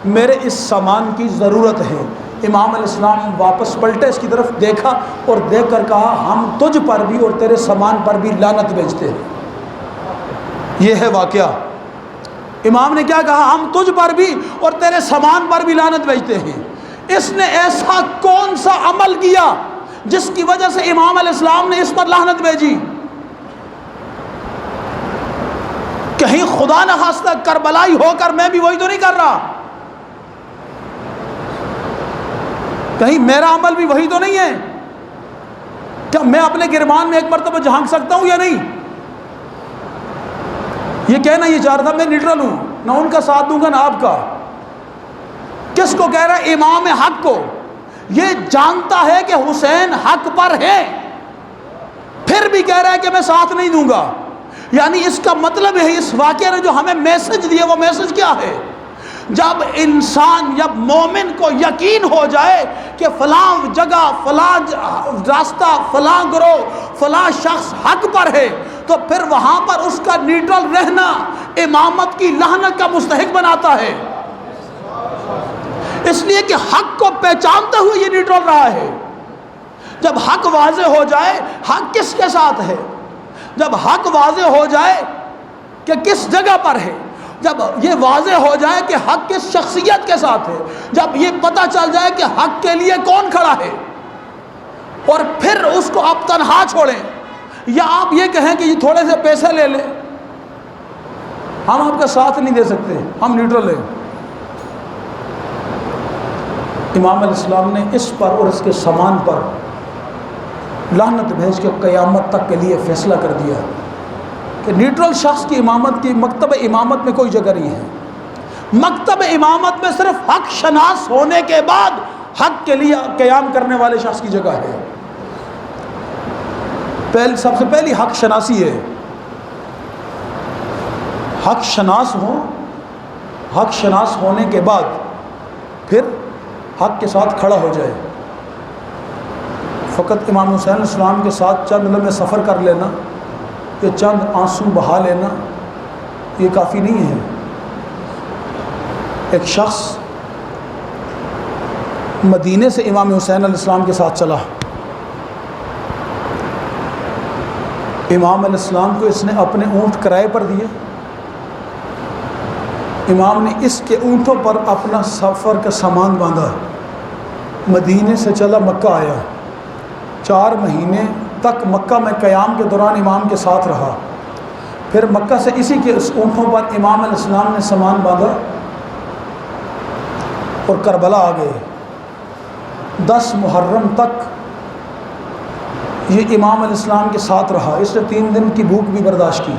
میرے اس سامان کی ضرورت ہے۔ امام علیہ السلام واپس پلٹے، اس کی طرف دیکھا اور دیکھ کر کہا ہم تجھ پر بھی اور تیرے سامان پر بھی لعنت بھیجتے ہیں۔ یہ ہے واقعہ۔ امام نے کیا کہا؟ ہم تجھ پر بھی اور تیرے سامان پر بھی لعنت بھیجتے ہیں۔ اس نے ایسا کون سا عمل کیا جس کی وجہ سے امام علیہ السلام نے اس پر لعنت بھیجی؟ کہیں خدا نخواستہ کربلائی ہو کر میں بھی وہی تو نہیں کر رہا؟ کہیں میرا عمل بھی وہی تو نہیں ہے؟ کیا میں اپنے گرمان میں ایک مرتبہ جھانک سکتا ہوں یا نہیں؟ یہ کہنا یہ چاہ رہا تھا میں نیوٹرل ہوں، نہ ان کا ساتھ دوں گا نہ آپ کا۔ کس کو کہہ رہا ہے؟ امام حق کو۔ یہ جانتا ہے کہ حسین حق پر ہے، پھر بھی کہہ رہا ہے کہ میں ساتھ نہیں دوں گا۔ یعنی اس کا مطلب ہے اس واقعے نے جو ہمیں میسج دیا، وہ میسج کیا ہے؟ جب انسان، جب مومن کو یقین ہو جائے کہ فلاں جگہ، فلاں راستہ، فلاں گروہ، فلاں شخص حق پر ہے، تو پھر وہاں پر اس کا نیوٹرل رہنا امامت کی لعنت کا مستحق بناتا ہے۔ اس لیے کہ حق کو پہچانتے ہوئے یہ نیوٹرل رہا ہے۔ جب حق واضح ہو جائے حق کس کے ساتھ ہے، جب حق واضح ہو جائے کہ کس جگہ پر ہے، جب یہ واضح ہو جائے کہ حق کس شخصیت کے ساتھ ہے، جب یہ پتہ چل جائے کہ حق کے لیے کون کھڑا ہے، اور پھر اس کو آپ تنہا چھوڑیں، یا آپ یہ کہیں کہ یہ تھوڑے سے پیسے لے لیں، ہم آپ کا ساتھ نہیں دے سکتے، ہم نیوٹرل ہیں۔ امام علیہ السلام نے اس پر اور اس کے سامان پر لعنت بھیج کے قیامت تک کے لیے فیصلہ کر دیا کہ نیوٹرل شخص کی امامت کی مکتب امامت میں کوئی جگہ نہیں ہے۔ مکتب امامت میں صرف حق شناس ہونے کے بعد حق کے لیے قیام کرنے والے شخص کی جگہ ہے۔ سب سے پہلی حق شناسی ہے، حق شناس ہو، حق شناس ہونے کے بعد پھر حق کے ساتھ کھڑا ہو جائے۔ فقط امام حسین علیہ السلام کے ساتھ چند لمحے سفر کر لینا یا چند آنسو بہا لینا یہ کافی نہیں ہے۔ ایک شخص مدینے سے امام حسین علیہ السلام کے ساتھ چلا، امام علیہ السلام کو اس نے اپنے اونٹ کرائے پر دیے، امام نے اس کے اونٹوں پر اپنا سفر کا سامان باندھا، مدینے سے چلا مکہ آیا، 4 مہینے تک مکہ میں قیام کے دوران امام کے ساتھ رہا، پھر مکہ سے اسی کے اس اونٹوں پر امام علیہ السلام نے سامان باندھا اور کربلا آ گئے۔ 10 محرم تک یہ امام علیہ السلام کے ساتھ رہا۔ اس نے 3 دن کی بھوک بھی برداشت کی،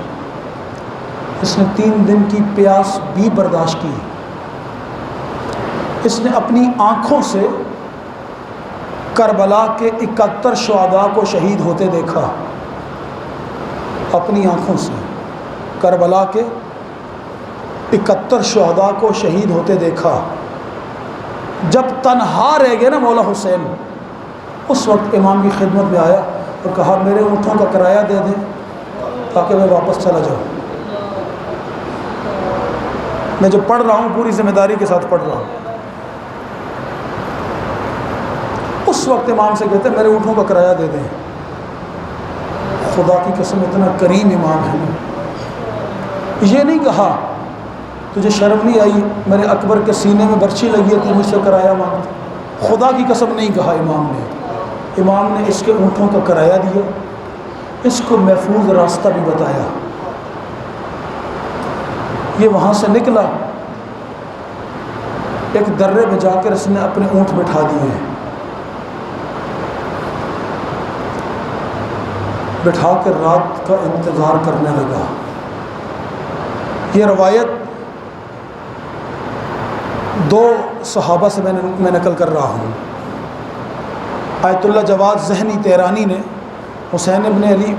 اس نے 3 دن کی پیاس بھی برداشت کی، اس نے اپنی آنکھوں سے کربلا کے 71 شہداء کو شہید ہوتے دیکھا، اپنی آنکھوں سے کربلا کے 71 شہداء کو شہید ہوتے دیکھا۔ جب تنہا رہ گئے نا مولا حسین، اس وقت امام کی خدمت میں آیا اور کہا میرے اونٹوں کا کرایہ دے دیں تاکہ میں واپس چلا جاؤں، میں جو پڑھ رہا ہوں پوری ذمہ داری کے ساتھ پڑھ رہا ہوں۔ اس وقت امام سے کہتے ہیں میرے اونٹوں کا کرایہ دے دیں۔ خدا کی قسم اتنا کریم امام ہے، یہ نہیں کہا تجھے شرم نہیں آئی میرے اکبر کے سینے میں برچھی لگی ہے تو مجھ سے کرایہ مانگتا، خدا کی قسم نہیں کہا امام نے اس کے اونٹوں کا کرایہ دیا، اس کو محفوظ راستہ بھی بتایا۔ یہ وہاں سے نکلا، ایک درے میں جا کر اس نے اپنے اونٹ بٹھا دیے، بٹھا کر رات کا انتظار کرنے لگا۔ یہ روایت 2 صحابہ سے میں نقل کر رہا ہوں۔ آیت اللہ جواد ذہنی تیرانی نے حسین ابن علی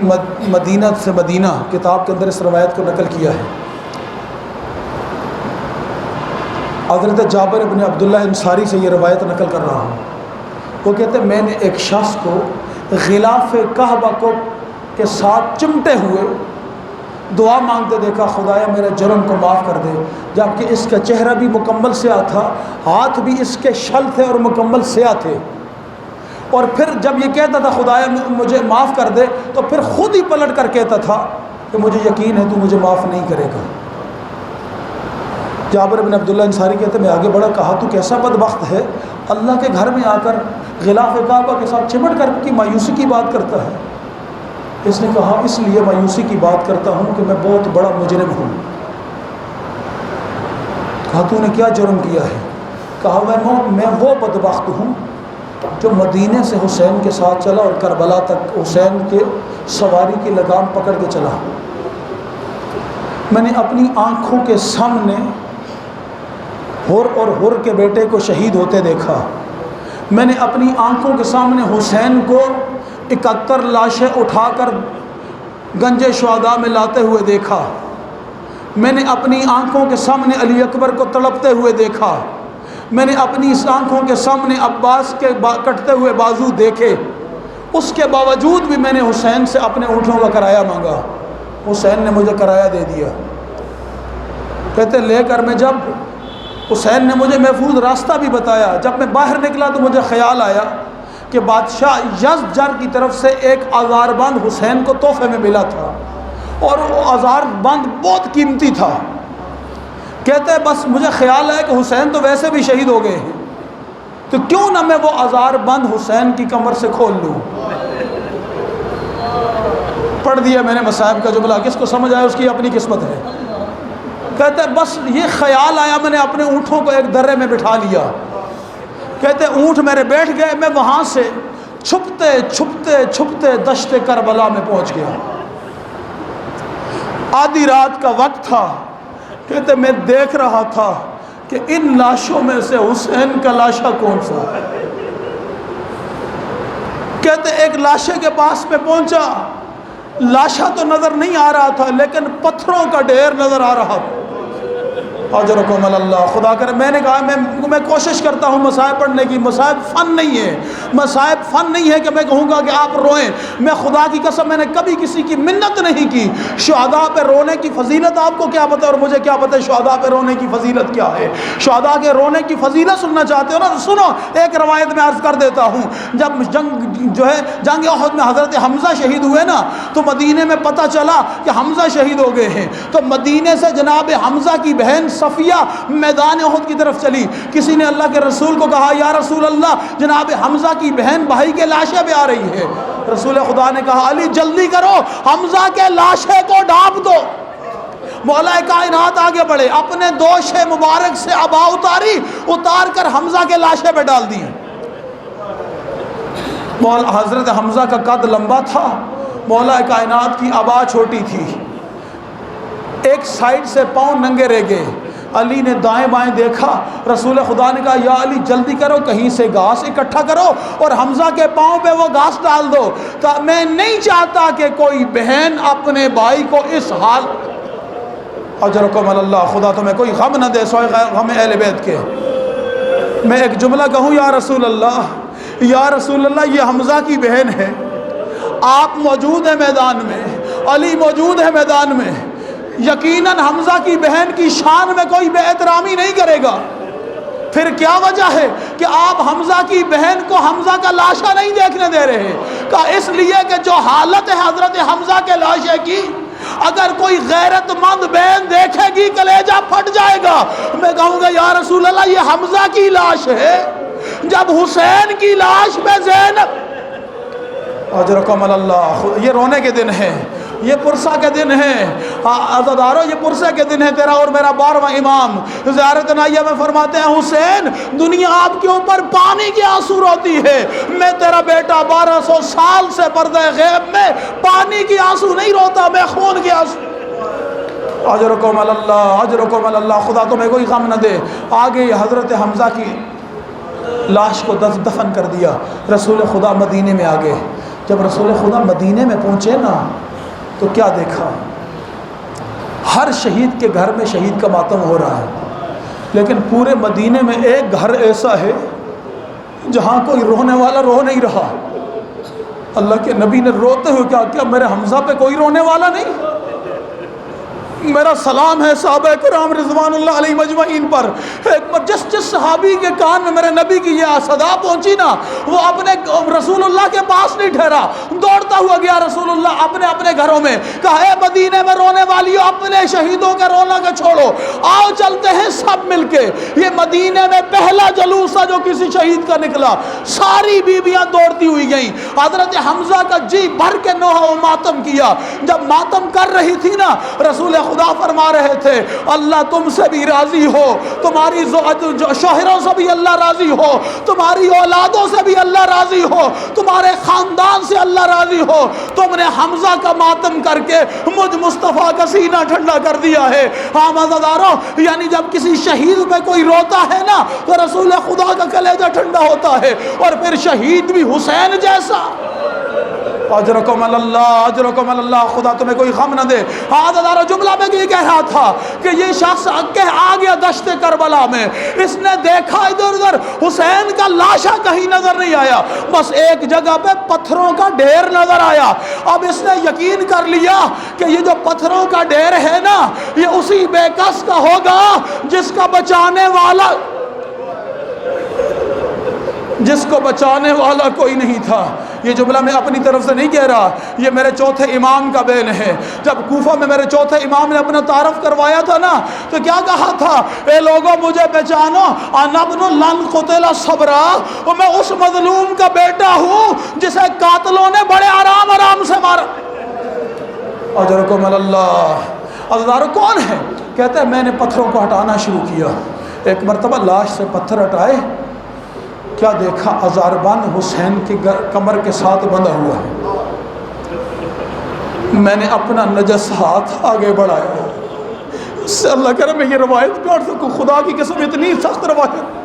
مدینہ سے مدینہ کتاب کے اندر اس روایت کو نقل کیا ہے۔ حضرت جابر ابن عبداللہ انصاری سے یہ روایت نقل کر رہا ہوں۔ وہ کہتے ہیں میں نے ایک شخص کو غلاف کعبہ کو کے ساتھ چمٹے ہوئے دعا مانگتے دیکھا، خدایا میرے جرم کو معاف کر دے، جبکہ اس کا چہرہ بھی مکمل سیاہ تھا، ہاتھ بھی اس کے شل تھے اور مکمل سیاہ تھے، اور پھر جب یہ کہتا تھا خدایا مجھے معاف کر دے تو پھر خود ہی پلٹ کر کہتا تھا کہ مجھے یقین ہے تو مجھے معاف نہیں کرے گا۔ جابر بن عبداللہ انصاری کہتے ہیں میں آگے بڑھا، کہا تو کیسا بدبخت ہے، اللہ کے گھر میں آ کر غلاف کعبہ کے ساتھ چمٹ کر کی مایوسی کی بات کرتا ہے۔ اس نے کہا اس لیے مایوسی کی بات کرتا ہوں کہ میں بہت بڑا مجرم ہوں۔ کہا تو نے کیا جرم کیا ہے؟ کہا میں وہ بدبخت ہوں جو مدینے سے حسین کے ساتھ چلا اور کربلا تک حسین کے سواری کی لگام پکڑ کے چلا، میں نے اپنی آنکھوں کے سامنے حر اور حر کے بیٹے کو شہید ہوتے دیکھا، میں نے اپنی آنکھوں کے سامنے حسین کو 71 لاشیں اٹھا کر گنج شہداء میں لاتے ہوئے دیکھا، میں نے اپنی آنکھوں کے سامنے علی اکبر کو تڑپتے ہوئے دیکھا، میں نے اپنی اس آنکھوں کے سامنے عباس کے کٹتے ہوئے بازو دیکھے۔ اس کے باوجود بھی میں نے حسین سے اپنے اونٹوں کا کرایہ مانگا، حسین نے مجھے کرایہ دے دیا۔ کہتے لے کر میں جب حسین نے مجھے محفوظ راستہ بھی بتایا، جب میں باہر نکلا تو مجھے خیال آیا کہ بادشاہ یزدجر کی طرف سے ایک آزار بند حسین کو تحفے میں ملا تھا، اور وہ آزار بند بہت قیمتی تھا۔ کہتے ہیں بس مجھے خیال ہے کہ حسین تو ویسے بھی شہید ہو گئے ہیں، تو کیوں نہ میں وہ آزار بند حسین کی کمر سے کھول لوں۔ پڑھ دیا میں نے مصائب کا جملہ، کس کو سمجھ آیا اس کی اپنی قسمت ہے۔ کہتے ہیں بس یہ خیال آیا، میں نے اپنے اونٹوں کو ایک درے میں بٹھا لیا۔ کہتے ہیں اونٹ میرے بیٹھ گئے، میں وہاں سے چھپتے چھپتے چھپتے دشت کربلا میں پہنچ گیا۔ آدھی رات کا وقت تھا۔ کہتے میں دیکھ رہا تھا کہ ان لاشوں میں سے حسین کا لاشا کون سا ہے۔ کہتے ایک لاشے کے پاس میں پہنچا، لاشا تو نظر نہیں آ رہا تھا لیکن پتھروں کا ڈھیر نظر آ رہا تھا۔ اجرکم اللہ، خدا کرے، میں نے کہا میں کوشش کرتا ہوں مصائب پڑھنے کی، مصائب فن نہیں ہے، مصائب فن نہیں ہے کہ میں کہوں گا کہ آپ روئیں۔ میں خدا کی قسم میں نے کبھی کسی کی منت نہیں کی۔ شہداء پہ رونے کی فضیلت آپ کو کیا پتہ اور مجھے کیا پتہ شہداء پہ رونے کی فضیلت کیا ہے۔ شہداء کے رونے کی فضیلت سننا چاہتے ہو نا، سنو ایک روایت میں عرض کر دیتا ہوں۔ جب جنگ احد میں حضرت حمزہ شہید ہوئے نا، تو مدینے میں پتہ چلا کہ حمزہ شہید ہو گئے ہیں، تو مدینے سے جناب حمزہ کی بہن صفیہ میدان احد کی طرف چلی۔ کسی نے اللہ کے رسول کو کہا یا رسول اللہ، جناب حمزہ کی بہن بھائی کے لاشیں پہ آ رہی ہے۔ رسول خدا نے کہا علی جلدی کرو، حمزہ کے لاشیں کو ڈھانپ دو۔ مولا کائنات آگے بڑھے، اپنے دوش مبارک سے عبا اتار کر حمزہ کے لاشیں پہ ڈال دی۔ حضرت حمزہ کا قد لمبا تھا، مولا کائنات کی عبا چھوٹی تھی، ایک سائیڈ سے پاؤں ننگے رہ گئے۔ علی نے دائیں بائیں دیکھا، رسول خدا نے کہا یا علی جلدی کرو، کہیں سے گھاس اکٹھا کرو اور حمزہ کے پاؤں پہ وہ گھاس ڈال دو۔ میں نہیں چاہتا کہ کوئی بہن اپنے بھائی کو اس حال۔ اجرکم اللہ، خدا تمہیں کوئی غم نہ دے سوائے غم اہل بیت کے۔ میں ایک جملہ کہوں یا رسول اللہ، یا رسول اللہ یہ حمزہ کی بہن ہے، آپ موجود ہیں میدان میں، علی موجود ہے میدان میں، یقیناً حمزہ کی بہن کی شان میں کوئی بے احترامی نہیں کرے گا۔ پھر کیا وجہ ہے کہ آپ حمزہ کی بہن کو حمزہ کا لاشا نہیں دیکھنے دے رہے؟ کہ اس لیے کہ جو حالت ہے حضرت حمزہ کے لاشے کی، اگر کوئی غیرت مند بہن دیکھے گی کلیجہ پھٹ جائے گا۔ میں کہوں گا یا رسول اللہ یہ حمزہ کی لاش ہے، جب حسین کی لاش پہ زینب۔ اجرکم اللہ، یہ رونے کے دن ہیں، یہ پرسہ کے دن ہیں عزادارو، یہ پرسہ کے دن ہے۔ تیرا اور میرا 12واں امام زیارت نائیہ میں فرماتے ہیں حسین دنیا آپ کے اوپر پانی کی آنسو روتی ہے، میں تیرا بیٹا 1200 سال سے پردہ غیب میں پانی کی آنسو نہیں روتا، میں خون کی آنسو۔ اجرکم اللہ، اجرکم اللہ، خدا تمہیں کوئی غم نہ دے۔ آگے حضرت حمزہ کی لاش کو دفن کر دیا، رسول خدا مدینے میں آگے۔ جب رسول خدا مدینے میں پہنچے نا تو کیا دیکھا؟ ہر شہید کے گھر میں شہید کا ماتم ہو رہا ہے، لیکن پورے مدینے میں ایک گھر ایسا ہے جہاں کوئی رونے والا رو نہیں رہا۔ اللہ کے نبی نے روتے ہوئے کیا میرے حمزہ پہ کوئی رونے والا نہیں؟ میرا سلام ہے صحابہ کرام رضوان اللہ علیہ مجمعین پر۔ جس صحابی کے کان میں میرے نبی کی یہ صدا پہنچی نا، وہ اپنے رسول اللہ کے پاس نہیں ٹھہرا، دوڑتا ہوا گیا رسول اللہ اپنے گھروں میں، کہا اے مدینے میں رونے والیوں، اپنے شہیدوں کے رونا کے چھوڑو، آؤ چلتے ہیں سب مل کے۔ یہ مدینے میں پہلا جلوس تھا جو کسی شہید کا نکلا، ساری بیویاں دوڑتی ہوئی گئیں، حضرت حمزہ کا جی بھر کے نوحہ و ماتم کیا. جب ماتم کر رہی تھی نا رسول خدا فرما رہے تھے اللہ تم سے بھی راضی ہو, تمہاری شوہروں سے بھی اللہ راضی ہو, تمہاری اولادوں سے بھی اللہ راضی ہو, تمہارے خاندان سے اللہ راضی ہو. تم نے حمزہ کا ماتم کر کے مجھ مصطفیٰ کا سینہ ٹھنڈا کر دیا ہے. ہاں مزاداروں, یعنی جب کسی شہید پہ کوئی روتا ہے نا تو رسول خدا کا کلیجہ ٹھنڈا ہوتا ہے, اور پھر شہید بھی حسین جیسا. اجرکم اللہ, اجرکم اللہ, خدا تمہیں کوئی غم نہ دے. ہاں دارو جملہ میں یہ کہہ رہا تھا کہ یہ شخص آ گیا دشت کربلا میں, اس نے دیکھا ادھر ادھر حسین کا لاشا کہیں نظر نہیں آیا, بس ایک جگہ پہ پتھروں کا ڈھیر نظر آیا. اب اس نے یقین کر لیا کہ یہ جو پتھروں کا ڈھیر ہے نا یہ اسی بے کس کا ہوگا جس کا بچانے والا, جس کو بچانے والا کوئی نہیں تھا. یہ جملہ میں اپنی طرف سے نہیں کہہ رہا, یہ میرے چوتھے امام کا بیان ہے. جب کوفہ میں میرے چوتھے امام نے اپنا تعارف کروایا تھا نا تو کیا کہا تھا, اے لوگوں مجھے پہچانو, انا ابن لن قتل صبرا, اور میں اس مظلوم کا بیٹا ہوں جسے قاتلوں نے بڑے آرام آرام سے مارا. اجرکم اللہ. عزیزارو کون ہے؟ کہتا ہے میں نے پتھروں کو ہٹانا شروع کیا. ایک مرتبہ لاش سے پتھر ہٹائے, کیا دیکھا ازاربان حسین کی کمر کے ساتھ بندھا ہوا ہے. میں نے اپنا نجس ہاتھ آگے بڑھایا, اس سے اللہ کرے میں یہ روایت پڑھ سکوں. خدا کی قسم اتنی سخت روایت,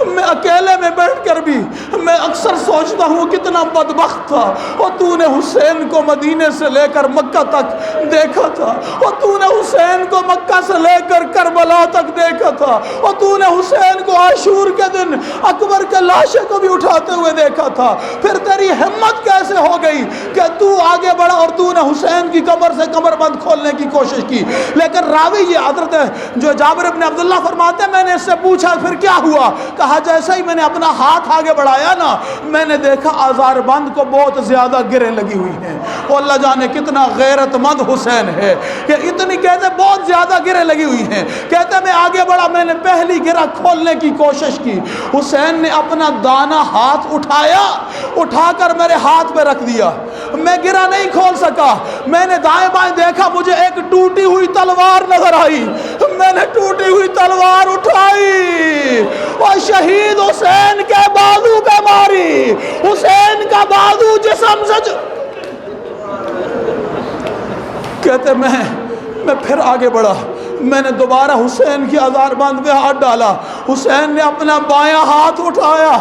میں اکیلے میں بیٹھ کر بھی میں اکثر سوچتا ہوں کتنا بدبخت تھا. اور تو نے حسین کو مدینے سے لے کر مکہ تک دیکھا تھا, اور تو نے حسین کو مکہ سے لے کر کربلا تک دیکھا تھا, اور تو نے حسین کو عاشور کے دن اکبر کے لاشے کو بھی اٹھاتے ہوئے دیکھا تھا. پھر تیری ہمت کیسے ہو گئی کہ تو آگے بڑھا اور تو نے حسین کی قبر سے کمر بند کھولنے کی کوشش کی. لیکن راوی یہ حضرت جو جابر ابن عبداللہ فرماتے ہیں میں نے اس سے پوچھا پھر کیا ہوا, کہا جیسے ہی میں نے اپنا ہاتھ آگے بڑھایا نا میں نے دیکھا آزار بند کو بہت زیادہ گریں لگی ہوئی ہیں. اور اللہ جانے کتنا غیرت مند حسین ہے کہ اتنی, کہتے بہت زیادہ گریں لگی ہوئی ہیں. کہتے میں آگے بڑھا, میں نے پہلی گرہ کھولنے کی کوشش کی, حسین نے اپنا دانا ہاتھ اٹھایا, اٹھا کر میرے ہاتھ پہ رکھ دیا. میں گرہ نہیں کھول سکا. میں نے دائیں بائیں دیکھا, مجھے ایک ٹوٹی ہوئی تلوار نظر آئی. میں نے ٹوٹی ہوئی تلوار اٹھائی اور شہید حسین کے بازو پہ ماری. حسین کا بازو جسم سے کہتے میں پھر آگے بڑھا. میں نے دوبارہ حسین کی آزار بند پہ ہاتھ ڈالا. حسین نے اپنا بایاں ہاتھ اٹھایا,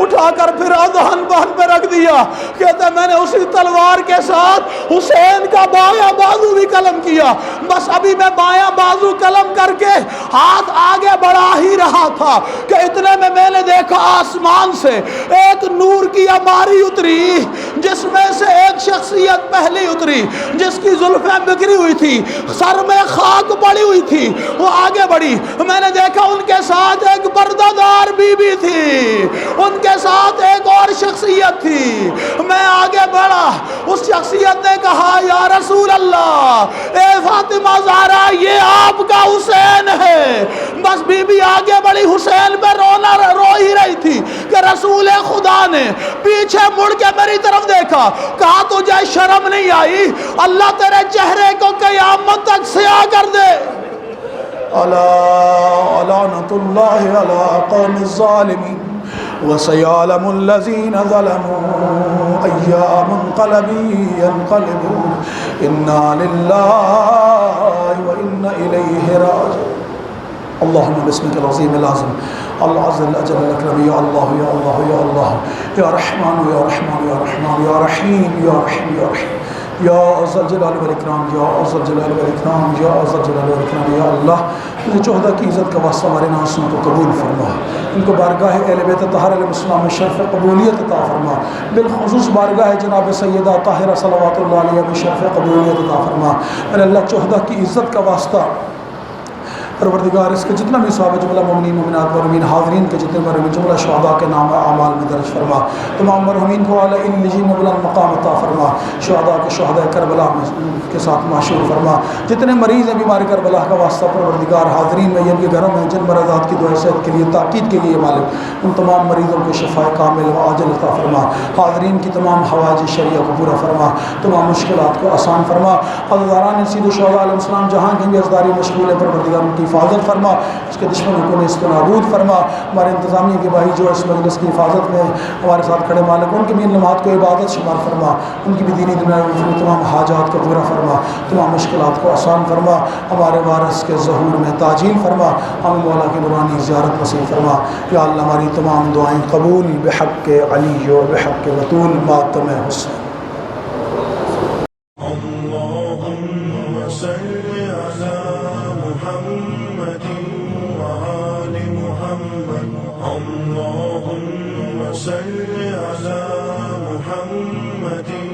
اٹھا کر پھر اذہان بند پہ رکھ دیا. کہتے میں نے اسی تلوار کے ساتھ حسین کا بایاں بازو بھی قلم کیا. بس ابھی میں بایاں بازو قلم کر کے ہاتھ آگے بڑھا ہی رہا تھا کہ اتنے میں نے دیکھا آسمان سے ایک نور کی عماری اتری, جس میں سے ایک شخصیت پہلی اتری جس کی زلفیں بکھری ہوئی تھی, سر میں خاک پڑی ہوئی تھی. وہ آگے بڑھی, میں نے دیکھا ان کے ساتھ ایک پردہ دار بی بی تھی, ان کے ساتھ ایک اور شخصیت تھی. میں آگے بڑھا, اس شخصیت نے کہا یا رسول اللہ, اے فاطمہ زہرا یہ آپ کا حسین ہے. بس بی بی آگے بڑھی, حسین پہ رو ہی رہی تھی کہ رسول خدا نے پیچھے مڑ کے میری طرف دیکھا, کہا تجھے شرم نہیں آئی, اللہ تیرے چہرے کو قیامت تک سیاہ کر دے. الا لعنت اللہ علی قوم الظالمین وسيعلم الذين ظلموا أي منقلب ينقلبون إنا لله وإنا إليه راجعون. اللهم باسمك العظيم العظيم العز الأجل الأكرم يا الله يا الله يا الله يا رحمن يا رحمن يا رحمن يا رحيم يا رحيم يا رحيم یا ذا الجلال والاکرام یا ذا الجلال والاکرام یا ذا الجلال والاکرام. یا اللہ مجھے چوہدہ کی عزت کا واسطہ ہمارے ناسوں کو قبول فرما, ان کو بارگاہ اہل بیت طاہر علیہ السلام میں شرف قبولیت عطا فرما, بالخصوص بارگاہ جناب سیدہ طاہرہ صلوات اللہ علیہ میں شرف قبولیت عطا فرما. میرے اللہ چوہدہ کی عزت کا واسطہ پروردگار اس کے جتنا بھی صحابہ جملہ مومنین مومنات مرحومین حاضرین کے جتنے مرحومین جملہ شہداء کے نام اعمال میں درج فرما، تمام مرحومین کو اعلیٰ الجین بلند مقام عطا فرما، شہداء کے شہداء کربلا کے ساتھ معشور فرما، جتنے مریض ہیں بیمار کربلا کا واسطہ پروردگار حاضرین میں جن کے گھروں میں جن مرضات کی دعا صحت کے لیے تاکید کے لیے مالک ان تمام مریضوں کو شفا کامل و عاجل عطا فرما، حاضرین کی تمام حوائج شرعیہ کو پورا فرما، تمام مشکلات کو آسان فرما، عزاداران سید الشہداء علیہ السلام جہاں کہیں بھی ازداری مشغول ہے پروردگار ان کی حفاظت فرما، اس کے دشمنوں کو اس کو نابود فرما، ہمارے انتظامیہ کے بھائی جو اس مجلس کی حفاظت میں ہمارے ساتھ کھڑے مالک ان کے بھی ان لمحات کو عبادت شمار فرما، ان کی بھی دینی دنیاوی تمام حاجات کو پورا فرما، تمام مشکلات کو آسان فرما، ہمارے وارث کے ظہور میں تعجیل فرما، ہمیں مولا کی نورانی زیارت نصیب فرما، یا اللہ ہماری تمام دعائیں قبول بحق علی و بحق بطول ماتم حسین۔ اللهم صل على محمد